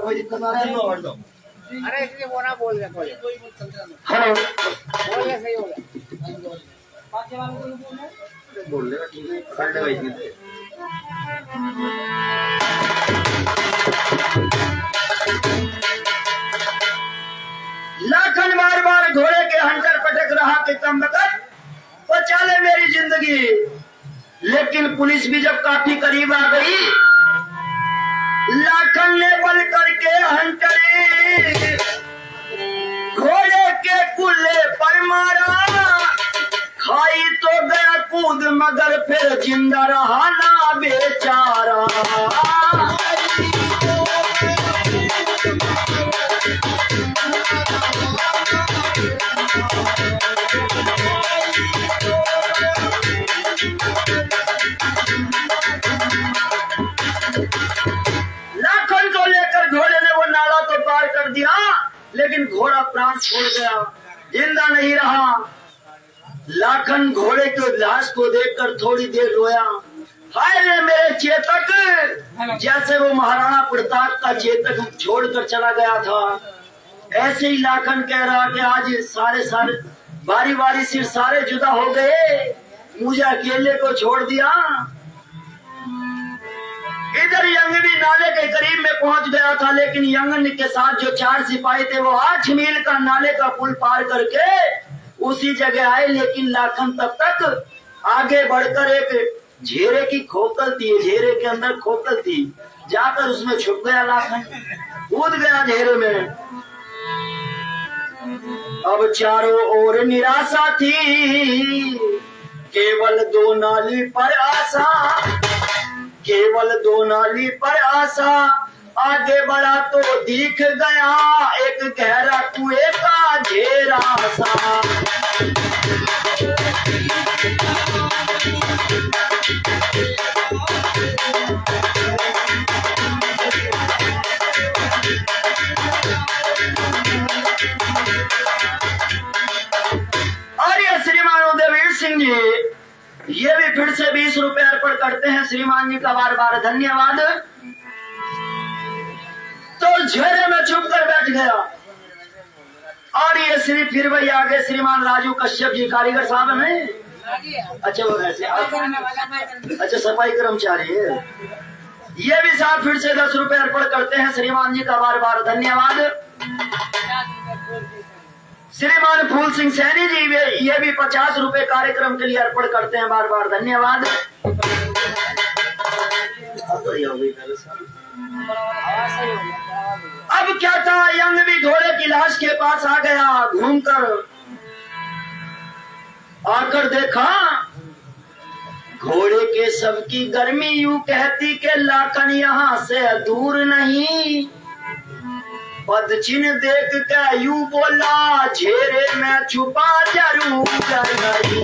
कोई दिक्कत ना रहे तो हट दो। अरे इसलिए वो ना बोल रहे हेलो बोल रहे सही हो गया बोल रहे ठीक है पकड़ ले भाई लाखन बार बार घोड़े के हंटर पटक रहा कि कम वक्त बचा ले मेरी जिंदगी, लेकिन पुलिस भी जब काफी करीब आ गई लाखन ने बल करके हंटरी घोड़े के कुल्ले पर मारा, खाई तो गया कूद मगर फिर जिंदा रहा ना बेचारा। लाखन को लेकर घोड़े ने वो नाला तो पार कर दिया, लेकिन घोड़ा प्राण छोड़ गया, जिंदा नहीं रहा। लाखन घोड़े के लाश को देखकर थोड़ी देर रोया, हाय रे मेरे चेतक, जैसे वो महाराणा प्रताप का चेतक छोड़कर चला गया था, ऐसे ही लाखन कह रहा कि आज सारे बारी बारी सिर सारे जुदा हो गए, मुझे अकेले को छोड़ दिया। इधर यंग भी नाले के करीब में पहुंच गया था, लेकिन यंगन के साथ जो 4 सिपाही थे वो 8 मील का नाले का पुल पार करके उसी जगह आए, लेकिन लाखन तब तक आगे बढ़कर एक झेरे की खोखल थी, झेरे के अंदर खोखल थी, जाकर उसमें छुप गया। लाखन कूद गया झेरे में। अब चारों ओर निराशा थी, केवल 2 नाली पर आशा, केवल 2 नाली पर आशा। आगे बढ़ा तो दिख गया एक गहरा कुएं का घेरा सा। और ये श्रीमान उदयवीर सिंह जी ये भी फिर से 20 रुपए अर्पण करते हैं, श्रीमान जी का बार बार धन्यवाद। तो घेरे में छुप कर बैठ गया। और ये श्री फिर वही आगे श्रीमान राजू कश्यप जी कारीगर साहब हैं। अच्छा वो ऐसे अच्छा सफाई कर्मचारी है। ये भी साहब फिर से 10 रुपए अर्पण करते हैं, श्रीमान जी का बार बार धन्यवाद। श्रीमान फूल सिंह सैनी जी ये भी 50 रुपए कार्यक्रम के लिए अर्पण करते हैं, बार बार धन्यवाद। अब क्या था, यंग भी घोड़े की लाश के पास आ गया। घूमकर आकर देखा घोड़े के सबकी गर्मी यूं कहती के लाखन यहाँ से दूर नहीं। पदचिन्ह देख के यूं बोला झेरे में छुपा जरूर गई।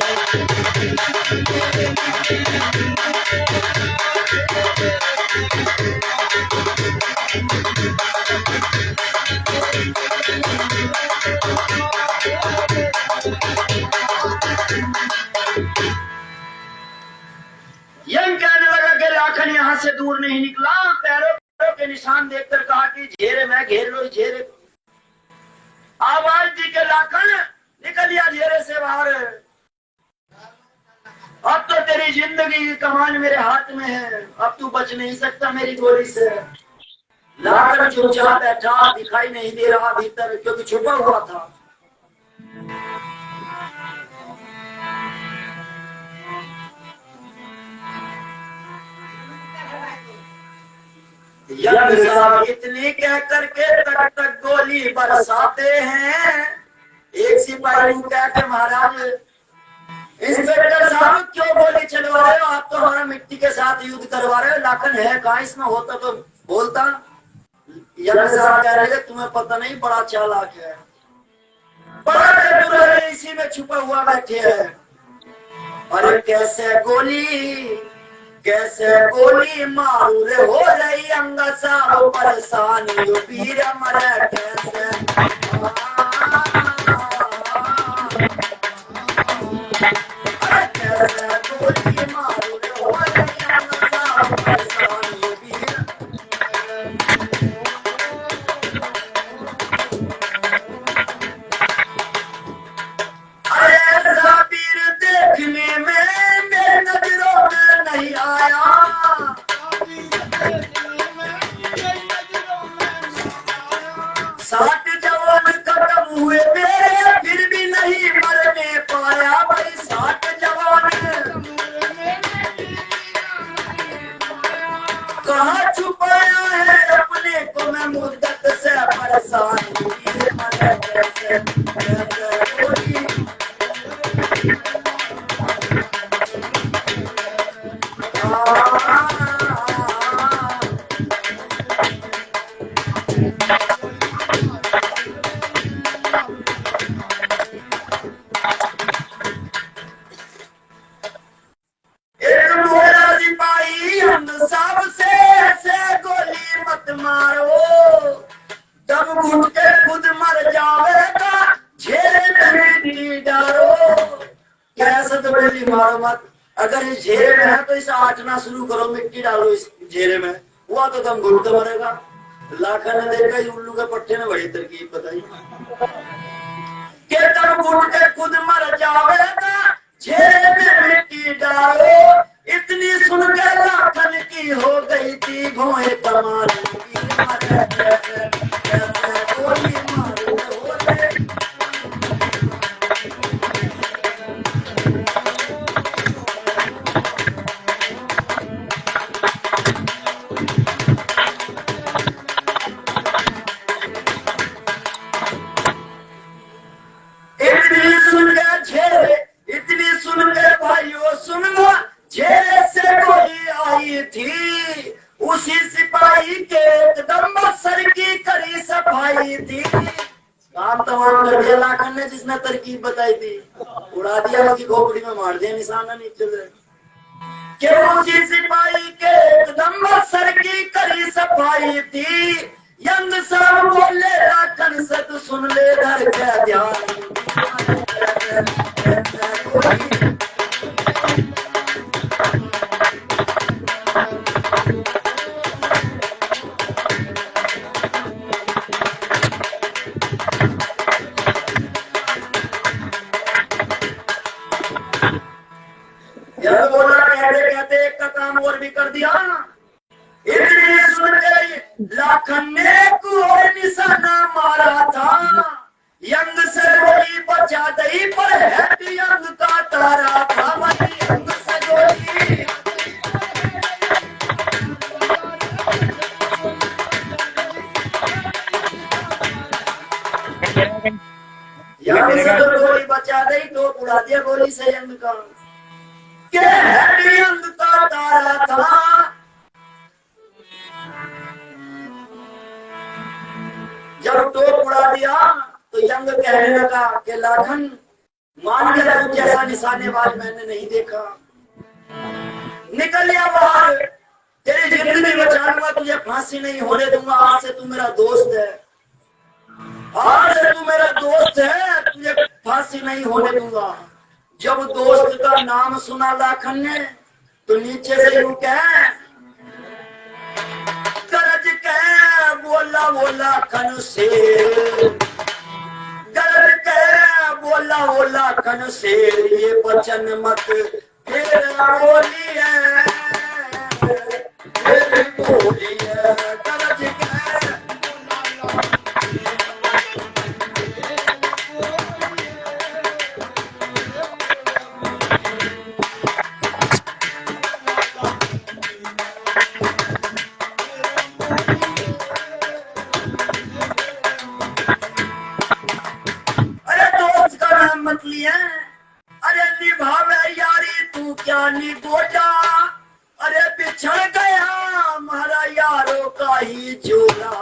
यंग कहने लगा कि लाखन यहाँ से दूर नहीं निकला। पैरों के निशान देखकर कहा कि झेरे में घेर लो झेरे। आवाज दी के लाखन निकल या झेरे से बाहर। अब तो तेरी जिंदगी की कमान मेरे हाथ में है, अब तू बच नहीं सकता मेरी गोली से। लाखन चुपचाप बैठा, दिखाई नहीं दे रहा भीतर क्योंकि छुपा हुआ था। यंग साहब इतनी कह करके तक तक गोली बरसाते हैं। एक सिपाही कह के महाराज इंस्पेक्टर साहब क्यों गोली चलवा रहे हो? आप तो हमारा मिट्टी के साथ युद्ध करवा रहे हो। लाखन है कहाँ? इसमें होता तो बोलता। यंग साहब कह रहे थे तुम्हें पता नहीं, बड़ा चालाक है, बड़ा चतुर है, इसी में छुपा हुआ बैठे है। अरे कैसे गोली मारू रे, हो रही अंग साहब परेशानी, वीर मरे कैसे। अरे कैसे गोली मारू रे, हो रही अंग साहब परेशानी, वीर। अरे ऐसा वीर देखने में मेरी नजरों में नहीं आया। 60 जवान खत्म हुए मेरे, फिर भी नहीं मरने पाया भाई। 60 जवान कहाँ छुपाया है अपने को, मैं मुद्दत से परेशान हूँ, वीर मरे कैसे, कैसे गोली। एक मोरा सिपाही हम सब से ऐसे गोली मत मारो, दम घुट के खुद मर जाएगा, झेले में मिट्टी डालो। कैसे तो गोली मारो मत, अगर इस झेरे में है तो इसे आटना शुरू करो, मिट्टी डालो इस झेरे में, हुआ तो दम घुट के मरेगा। लाखन ने देखा उल्लू के पट्टे ने बड़ी तरकीब बताई कि दम घुट के खुद मर जाएगा, झेरे में मिट्टी डालो। इतनी सुन के लाखन की हो गई थी भौहें तमाम, गोली मारो हो गए। इतनी सुन के भाइयों सुन लो, झेले से गोली आई थी, उसी सिपाही के एकदम सर की करी सफाई थी। काम तमाम कर दिया लाखन ने, जिसने तरकीब बताई थी, उड़ा दिया, उसकी खोपड़ी में मार दिया, निशाना नीचे के। उसी सिपाही के एकदम सर की करी सफाई थी। यंग साहब बोले लाखन से तू सुन ले घर के ध्यान। यह बोला कहते कहते एक का काम और भी कर दिया। इतनी सुन के लाखन ने कोई निशाना मारा था, यंग से गोली बचा दई पर हेड यंग का तारा था, वही यंग से गोली। यंग से तो गोली बचा दई तो उड़ा दिया गोली से यंग का, के हेड यंग का तारा था। जब टोप उड़ा दिया तो यंग कहने लगा कि लाखन मान गया तू जैसा निशानेबाज मैंने नहीं देखा, निकल या बाहर, तेरी जिंदगी बचाऊंगा, तुझे फांसी नहीं होने दूंगा। आज से तू मेरा दोस्त है, आज से तू मेरा दोस्त है, तुझे फांसी नहीं होने दूंगा। जब दोस्त का नाम सुना लाखन ने तो नीचे से यूं कह गरज कह बोला बोला खन से, गरज कह बोला खन से, ये वचन मत फिर बोली है, फिर बोली है, गरज कह। मत लिया, अरे निभावे का ही जोड़ा,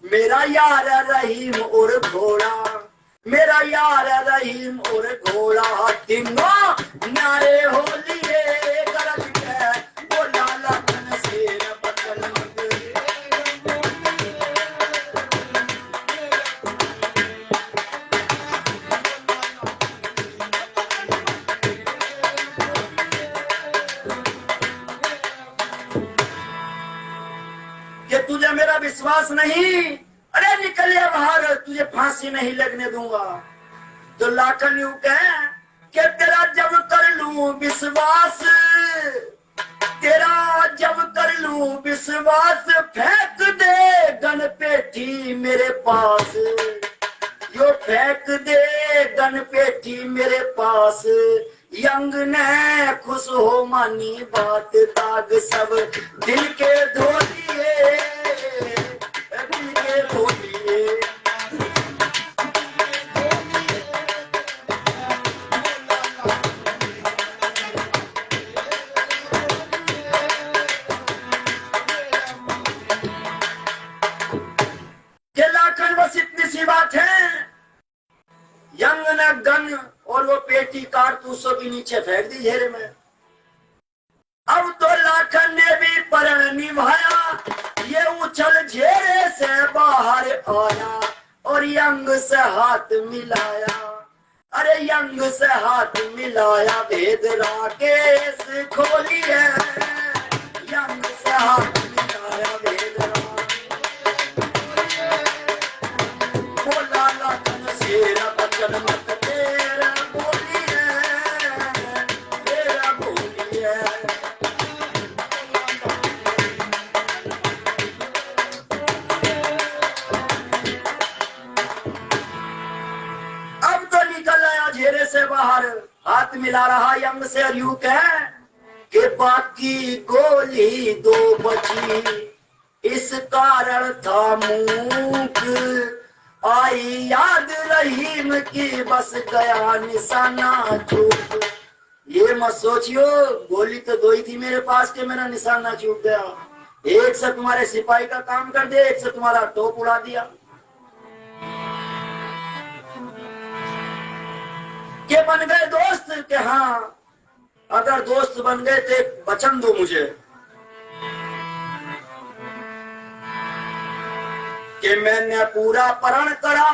मेरा यार रहीम और घोड़ा, मेरा यार रहीम और घोड़ा, तीनों न्यारे हो लिए गरज के, वो लाला कन शेर बदल मगरे। कि तुझे मेरा विश्वास नहीं, अरे निकल या बाहर, तुझे फांसी नहीं लगने दूंगा। तो लाखन यूं कहे कि तेरा जब कर लूं विश्वास, तेरा जब कर लूं विश्वास, फेंक दे गन पेटी मेरे पास, यो फेंक दे गन पेटी मेरे पास। यंग ने खुश हो मानी बात, दाग सब दिल के धो दिए, दिल के धो दिए। के लाखन बस इतनी सी बात है, यंग ने गन और वो पेटी कारतूसों के नीचे फेंक दी घेरे में। अब तो लाखन ने भी प्रण निभाया, ये उछल घेरे से बाहर आया और यंग से हाथ मिलाया, अरे यंग से हाथ मिलाया, भेद राकेश खोली है, यंग से हाथ मिलाया, भेद बोला लाखन शेर बचन मत तेरा बोली है, तेरा बोली है। अब तो निकल आया घेरे से बाहर, हाथ मिला रहा यंग से और यूं कह कि बाकी गोली दो बची, इस कारण था मूक, आई याद रहीम की बस गया निशाना चूक। ये मत सोचियो गोली तो दो ही थी मेरे पास के मेरा निशाना चूक गया, एक से तुम्हारे सिपाही का काम कर दे, एक से तुम्हारा टोप उड़ा दिया। के बन गए दोस्त के हाँ, अगर दोस्त बन गए तो वचन दो मुझे कि मैंने पूरा प्रण करा,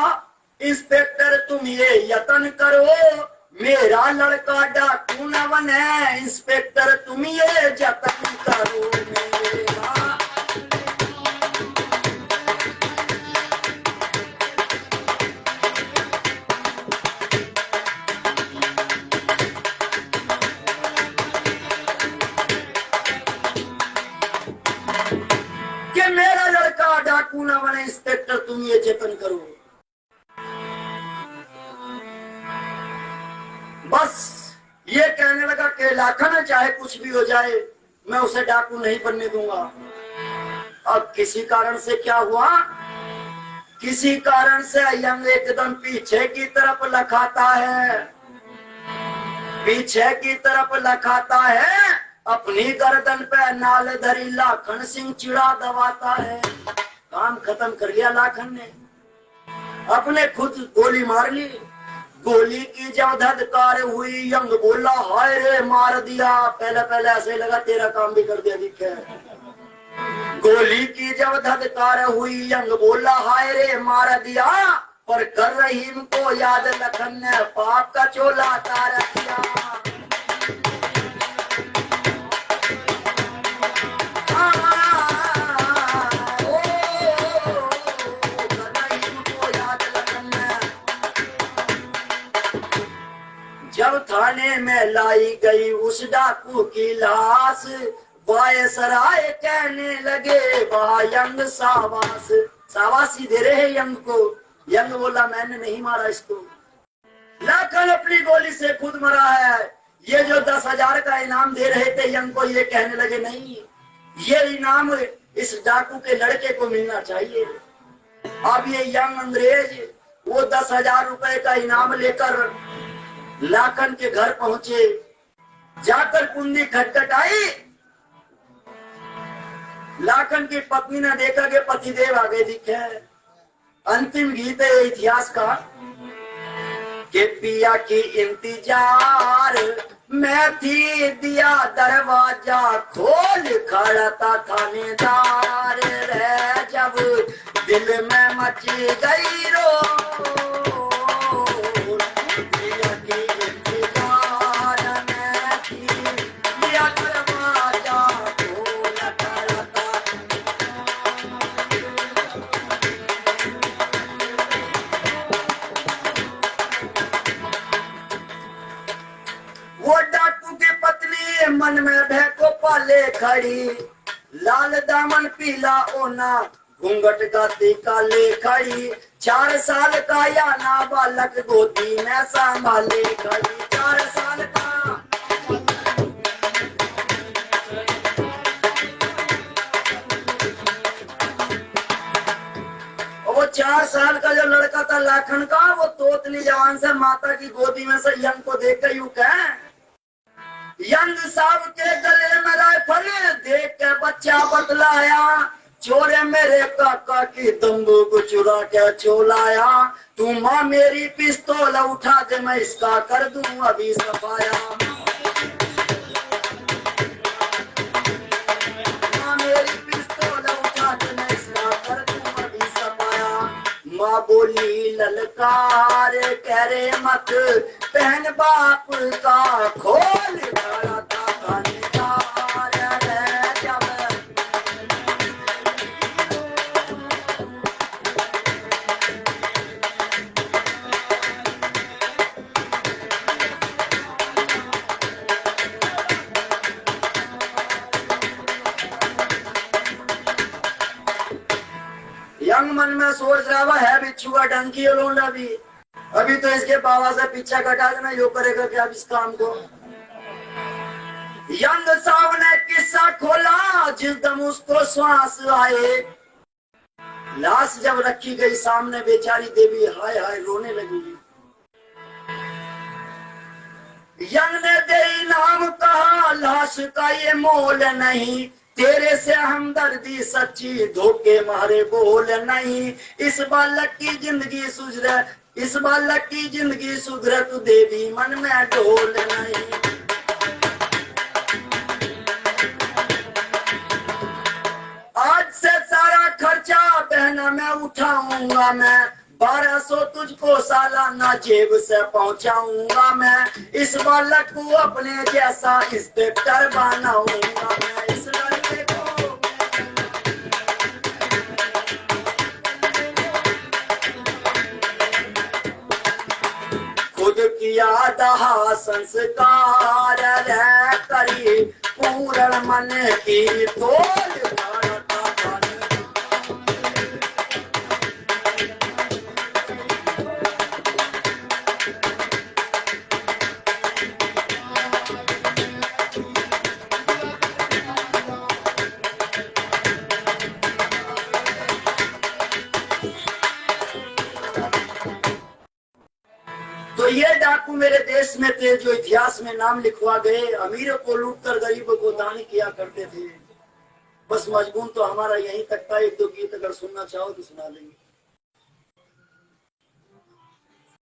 इंस्पेक्टर तुम ये यत्न करो, मेरा लड़का डाकू न बने, इंस्पेक्टर तुम ये जतन करो मेरा। कि मेरा लड़का डाकू न बने, इंस्पेक्टर तुम ये जतन करो। बस ये कहने लगा कि लाखन चाहे कुछ भी हो जाए मैं उसे डाकू नहीं बनने दूंगा। अब किसी कारण से क्या हुआ, किसी कारण से यंग एकदम पीछे की तरफ लखाता है, पीछे की तरफ लखाता है, अपनी गर्दन पे नाल धरी लाखन सिंह चिड़ा दबाता है। काम खत्म कर लिया लाखन ने, अपने खुद गोली मार ली। गोली की जब धधकार हुई यंग बोला हाय रे मार दिया, पहले पहले ऐसे लगा तेरा काम भी कर दिया दिखे। गोली की जब धधकार हुई यंग बोला हाय रे मार दिया, पर कर रहीम को याद लखन ने पाप का चोला तार दिया। जब थाने में लाई गई उस डाकू की लाश, वायसराय कहने लगे वाह यंग शाबाश, शाबाशी दे रहे हैं यंग को। यंग बोला मैंने नहीं मारा इसको, लाखन अपनी गोली से खुद मरा है। ये जो 10,000 का इनाम दे रहे थे यंग को, ये कहने लगे नहीं ये इनाम इस डाकू के लड़के को मिलना चाहिए। अब ये यंग अंग्रेज वो 10,000 रुपए का इनाम लेकर लाखन के घर पहुंचे। जाकर कुंडी खटखटाई लाखन की पत्नी ने देखा कि पतिदेव आगे दिखे। अंतिम गीत है इतिहास का कि पिया की इंतजार मैं थी, दिया दरवाजा खोल खड़ा था थानेदार रे, जब दिल में मची गई रो, पिया की इंतजार मैं थी, दिया दरवाजा खोल खड़ा था। वो डाकू की पत्नी मन में भय को पाले खड़ी, लाल दामन पीला ओना घूंघट गाती काले खड़ी, 4 साल का या नाबालक गोदी में संभाले खड़ी, 4 साल का। वो 4 साल का जो लड़का था लाखन का, वो तोतली जवान से माता की गोदी में से यंग को देख कर यूं कहे, यंग साहब के गले में राइफल देख के बच्चा बतलाया, चोरे मेरे काका की तंबू चुरा के चोलाया, तू माँ मेरी पिस्तौल उठा दे मैं इसका कर दूं अभी सफाया, माँ मेरी पिस्तौल उठा दे मैं इसका कर दूं अभी सफाया। माँ बोली ललकार कह रे मत पहन बाप का खोल खड़ा था थानेदार रे, जब यंग मन में सोच रहा हुआ है बिच्छुआ डंकी लोंडा भी, अभी तो इसके बाबा से पीछा कटा देना, यो करेगा क्या इस काम को। यंग साहब ने किस्सा खोला जिस दम उसको श्वास आए, लाश जब रखी गई सामने बेचारी देवी हाय हाय रोने लगी। यंग ने दे नाम कहा लाश का ये मोल नहीं, तेरे से हमदर्दी सच्ची धोखे मारे बोल नहीं, इस बालक की जिंदगी सुधरे, इस बालक की जिंदगी सुधरे तू देवी मन में ढोल नहीं। आज से सारा खर्चा बहना मैं उठाऊंगा मैं, 1200 तुझको सालाना जेब से पहुंचाऊंगा मैं, इस बालक को अपने जैसा इंस्पेक्टर बनाऊंगा मैं, इस लड़के को खुद किया दहा संस्कार रे, करी पूर्ण मन की तोल करता बन। तो ये डाकू मेरे देश में थे जो इतिहास में नाम लिखवा गए, अमीरों को लूटकर गरीबों को दान किया करते थे। बस मजबून तो हमारा यहीं तक था। 1-2 गीत अगर सुनना चाहो तो सुना लेंगे।